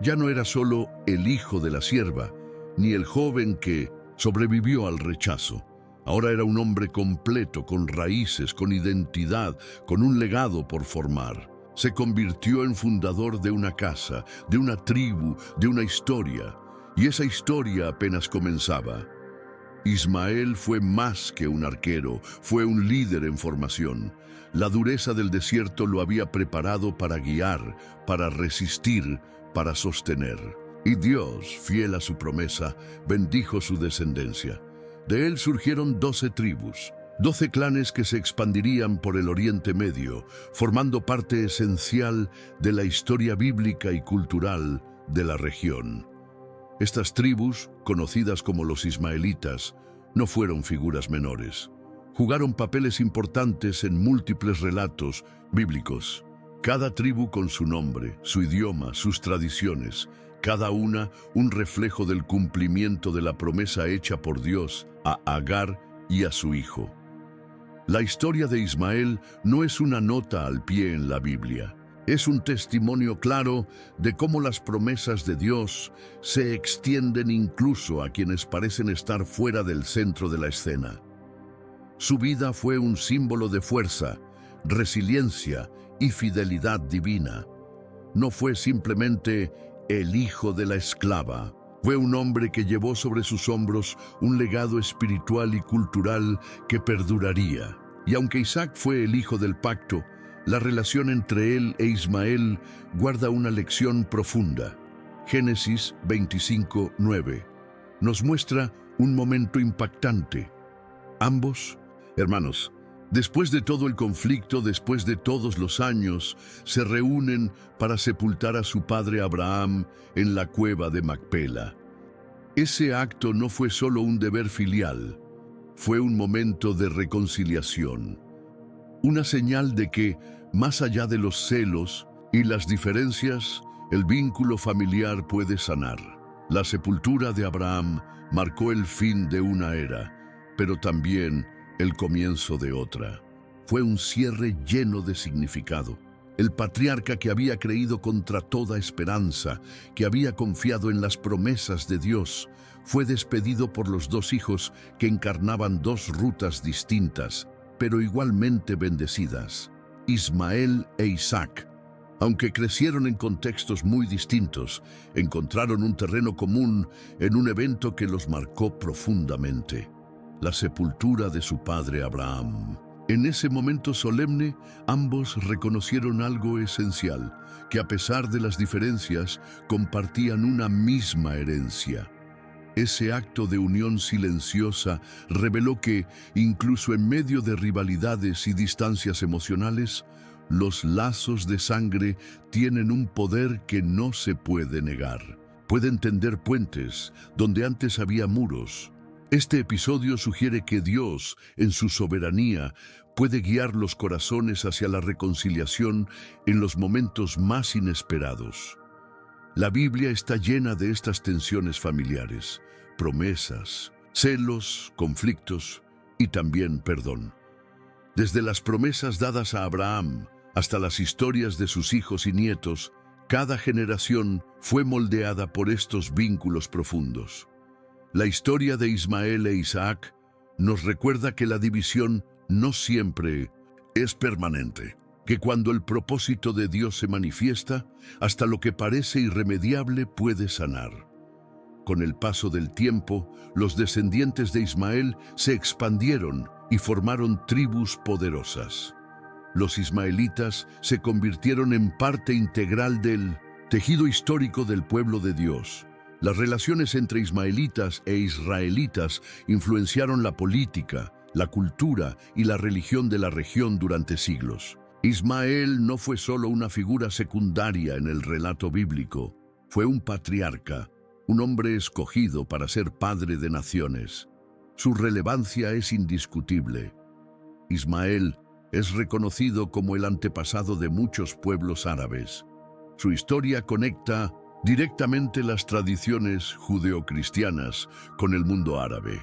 Ya no era solo el hijo de la sierva, ni el joven que sobrevivió al rechazo. Ahora era un hombre completo, con raíces, con identidad, con un legado por formar. Se convirtió en fundador de una casa, de una tribu, de una historia. Y esa historia apenas comenzaba. Ismael fue más que un arquero, fue un líder en formación. La dureza del desierto lo había preparado para guiar, para resistir, para sostener. Y Dios, fiel a su promesa, bendijo su descendencia. De él surgieron 12 tribus, 12 clanes que se expandirían por el Oriente Medio, formando parte esencial de la historia bíblica y cultural de la región. Estas tribus, conocidas como los ismaelitas, no fueron figuras menores. Jugaron papeles importantes en múltiples relatos bíblicos. Cada tribu con su nombre, su idioma, sus tradiciones, cada una un reflejo del cumplimiento de la promesa hecha por Dios a Agar y a su hijo. La historia de Ismael no es una nota al pie en la Biblia. Es un testimonio claro de cómo las promesas de Dios se extienden incluso a quienes parecen estar fuera del centro de la escena. Su vida fue un símbolo de fuerza, resiliencia y fidelidad divina. No fue simplemente el hijo de la esclava. Fue un hombre que llevó sobre sus hombros un legado espiritual y cultural que perduraría. Y aunque Isaac fue el hijo del pacto, la relación entre él e Ismael guarda una lección profunda. Génesis 25:9 nos muestra un momento impactante. Ambos, hermanos, después de todo el conflicto, después de todos los años, se reúnen para sepultar a su padre Abraham en la cueva de Macpela. Ese acto no fue solo un deber filial, fue un momento de reconciliación. Una señal de que, más allá de los celos y las diferencias, el vínculo familiar puede sanar. La sepultura de Abraham marcó el fin de una era, pero también el comienzo de otra. Fue un cierre lleno de significado. El patriarca que había creído contra toda esperanza, que había confiado en las promesas de Dios, fue despedido por los 2 hijos que encarnaban 2 rutas distintas, pero igualmente bendecidas, Ismael e Isaac. Aunque crecieron en contextos muy distintos, encontraron un terreno común en un evento que los marcó profundamente: la sepultura de su padre Abraham. En ese momento solemne, ambos reconocieron algo esencial, que a pesar de las diferencias, compartían una misma herencia. Ese acto de unión silenciosa reveló que, incluso en medio de rivalidades y distancias emocionales, los lazos de sangre tienen un poder que no se puede negar. Pueden tender puentes donde antes había muros. Este episodio sugiere que Dios, en su soberanía, puede guiar los corazones hacia la reconciliación en los momentos más inesperados. La Biblia está llena de estas tensiones familiares, promesas, celos, conflictos y también perdón. Desde las promesas dadas a Abraham hasta las historias de sus hijos y nietos, cada generación fue moldeada por estos vínculos profundos. La historia de Ismael e Isaac nos recuerda que la división no siempre es permanente, que cuando el propósito de Dios se manifiesta, hasta lo que parece irremediable puede sanar. Con el paso del tiempo, los descendientes de Ismael se expandieron y formaron tribus poderosas. Los ismaelitas se convirtieron en parte integral del tejido histórico del pueblo de Dios. Las relaciones entre ismaelitas e israelitas influenciaron la política, la cultura y la religión de la región durante siglos. Ismael no fue solo una figura secundaria en el relato bíblico, fue un patriarca, un hombre escogido para ser padre de naciones. Su relevancia es indiscutible. Ismael es reconocido como el antepasado de muchos pueblos árabes. Su historia conecta directamente las tradiciones judeocristianas con el mundo árabe.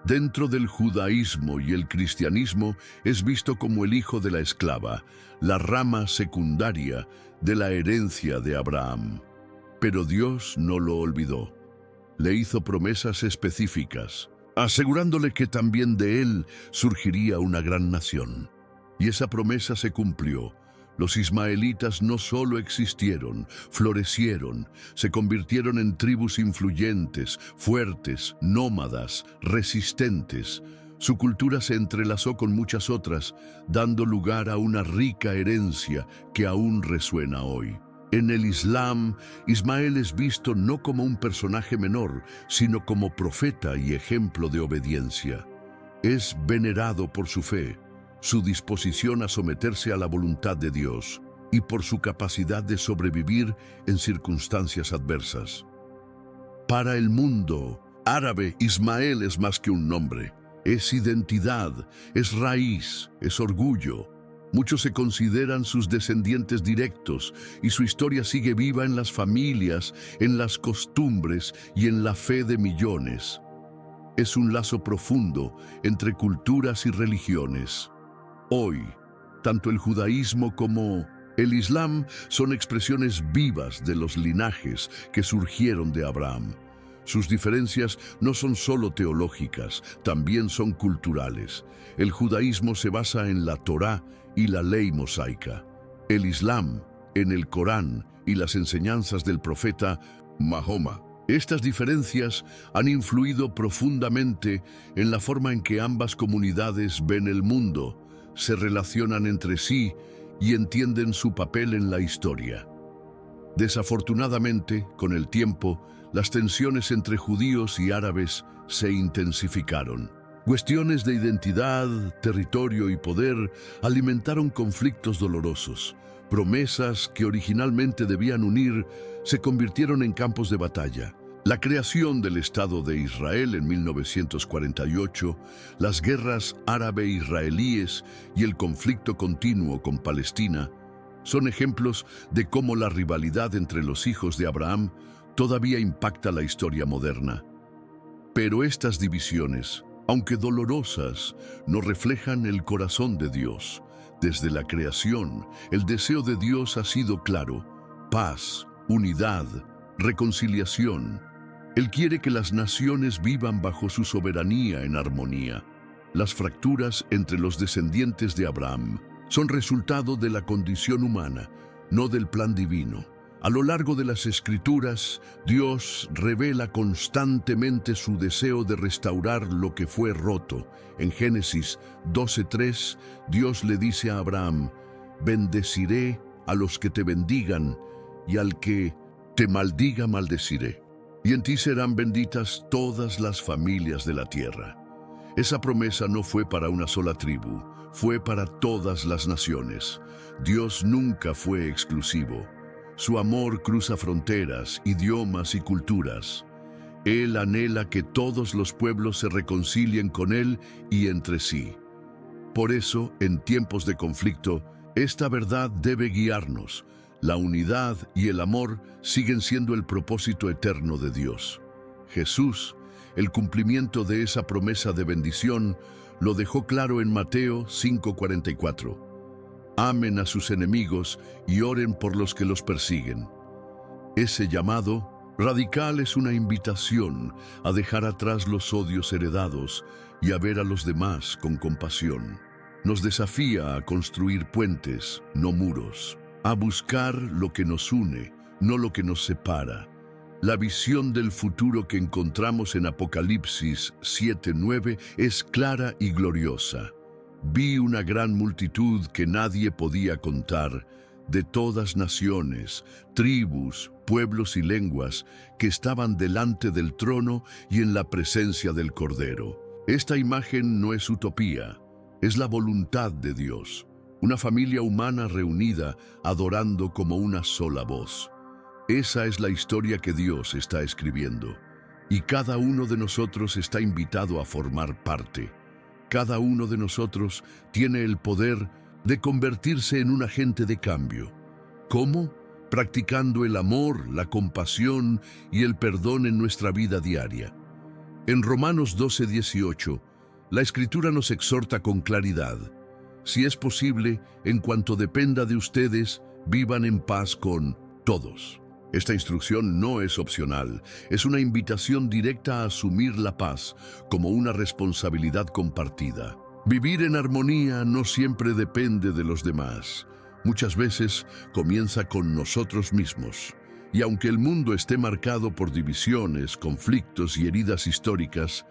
Dentro del judaísmo y el cristianismo es visto como el hijo de la esclava, la rama secundaria de la herencia de Abraham. Pero Dios no lo olvidó. Le hizo promesas específicas, asegurándole que también de él surgiría una gran nación. Y esa promesa se cumplió. Los ismaelitas no solo existieron, florecieron, se convirtieron en tribus influyentes, fuertes, nómadas, resistentes. Su cultura se entrelazó con muchas otras, dando lugar a una rica herencia que aún resuena hoy. En el Islam, Ismael es visto no como un personaje menor, sino como profeta y ejemplo de obediencia. Es venerado por su fe, su disposición a someterse a la voluntad de Dios y por su capacidad de sobrevivir en circunstancias adversas. Para el mundo árabe, Ismael es más que un nombre. Es identidad, es raíz, es orgullo. Muchos se consideran sus descendientes directos y su historia sigue viva en las familias, en las costumbres y en la fe de millones. Es un lazo profundo entre culturas y religiones. Hoy, tanto el judaísmo como el islam son expresiones vivas de los linajes que surgieron de Abraham. Sus diferencias no son solo teológicas, también son culturales. El judaísmo se basa en la Torá y la ley mosaica. El islam, en el Corán y las enseñanzas del profeta Mahoma. Estas diferencias han influido profundamente en la forma en que ambas comunidades ven el mundo, se relacionan entre sí y entienden su papel en la historia. Desafortunadamente, con el tiempo, las tensiones entre judíos y árabes se intensificaron. Cuestiones de identidad, territorio y poder alimentaron conflictos dolorosos. Promesas que originalmente debían unir se convirtieron en campos de batalla. La creación del Estado de Israel en 1948, las guerras árabe-israelíes y el conflicto continuo con Palestina son ejemplos de cómo la rivalidad entre los hijos de Abraham todavía impacta la historia moderna. Pero estas divisiones, aunque dolorosas, no reflejan el corazón de Dios. Desde la creación, el deseo de Dios ha sido claro: paz, unidad, reconciliación. Él quiere que las naciones vivan bajo su soberanía en armonía. Las fracturas entre los descendientes de Abraham son resultado de la condición humana, no del plan divino. A lo largo de las Escrituras, Dios revela constantemente su deseo de restaurar lo que fue roto. En Génesis 12:3, Dios le dice a Abraham: «Bendeciré a los que te bendigan, y al que te maldiga maldeciré. Y en ti serán benditas todas las familias de la tierra». Esa promesa no fue para una sola tribu, fue para todas las naciones. Dios nunca fue exclusivo. Su amor cruza fronteras, idiomas y culturas. Él anhela que todos los pueblos se reconcilien con Él y entre sí. Por eso, en tiempos de conflicto, esta verdad debe guiarnos. La unidad y el amor siguen siendo el propósito eterno de Dios. Jesús, el cumplimiento de esa promesa de bendición, lo dejó claro en Mateo 5:44. Amen a sus enemigos y oren por los que los persiguen. Ese llamado radical es una invitación a dejar atrás los odios heredados y a ver a los demás con compasión. Nos desafía a construir puentes, no muros, a buscar lo que nos une, no lo que nos separa. La visión del futuro que encontramos en Apocalipsis 7:9 es clara y gloriosa. Vi una gran multitud que nadie podía contar, de todas naciones, tribus, pueblos y lenguas, que estaban delante del trono y en la presencia del Cordero. Esta imagen no es utopía, es la voluntad de Dios. Una familia humana reunida, adorando como una sola voz. Esa es la historia que Dios está escribiendo. Y cada uno de nosotros está invitado a formar parte. Cada uno de nosotros tiene el poder de convertirse en un agente de cambio. ¿Cómo? Practicando el amor, la compasión y el perdón en nuestra vida diaria. En Romanos 12:18, la Escritura nos exhorta con claridad: si es posible, en cuanto dependa de ustedes, vivan en paz con todos. Esta instrucción no es opcional, es una invitación directa a asumir la paz como una responsabilidad compartida. Vivir en armonía no siempre depende de los demás. Muchas veces comienza con nosotros mismos. Y aunque el mundo esté marcado por divisiones, conflictos y heridas históricas,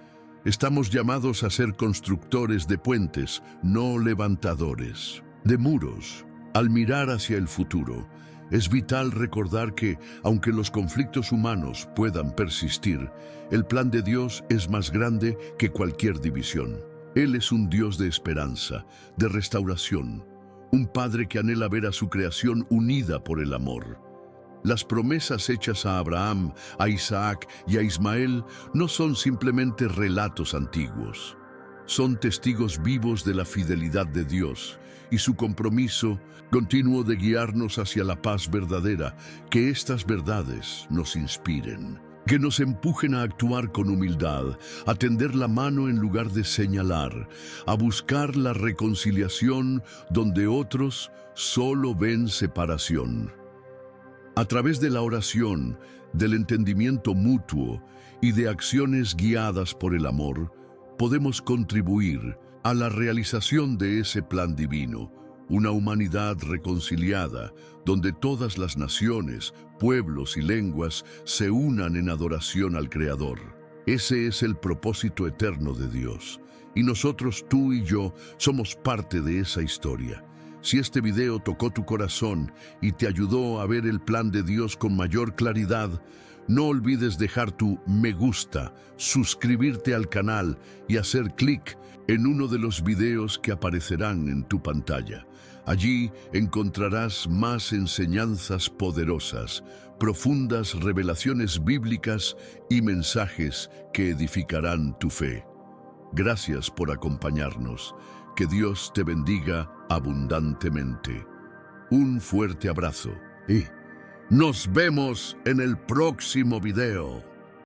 estamos llamados a ser constructores de puentes, no levantadores de muros. Al mirar hacia el futuro, es vital recordar que, aunque los conflictos humanos puedan persistir, el plan de Dios es más grande que cualquier división. Él es un Dios de esperanza, de restauración, un Padre que anhela ver a su creación unida por el amor. Las promesas hechas a Abraham, a Isaac y a Ismael no son simplemente relatos antiguos. Son testigos vivos de la fidelidad de Dios y su compromiso continuo de guiarnos hacia la paz verdadera. Que estas verdades nos inspiren, que nos empujen a actuar con humildad, a tender la mano en lugar de señalar, a buscar la reconciliación donde otros solo ven separación. A través de la oración, del entendimiento mutuo y de acciones guiadas por el amor, podemos contribuir a la realización de ese plan divino, una humanidad reconciliada, donde todas las naciones, pueblos y lenguas se unan en adoración al Creador. Ese es el propósito eterno de Dios, y nosotros, tú y yo, somos parte de esa historia. Si este video tocó tu corazón y te ayudó a ver el plan de Dios con mayor claridad, no olvides dejar tu me gusta, suscribirte al canal y hacer clic en uno de los videos que aparecerán en tu pantalla. Allí encontrarás más enseñanzas poderosas, profundas revelaciones bíblicas y mensajes que edificarán tu fe. Gracias por acompañarnos. Que Dios te bendiga abundantemente. Un fuerte abrazo y nos vemos en el próximo video.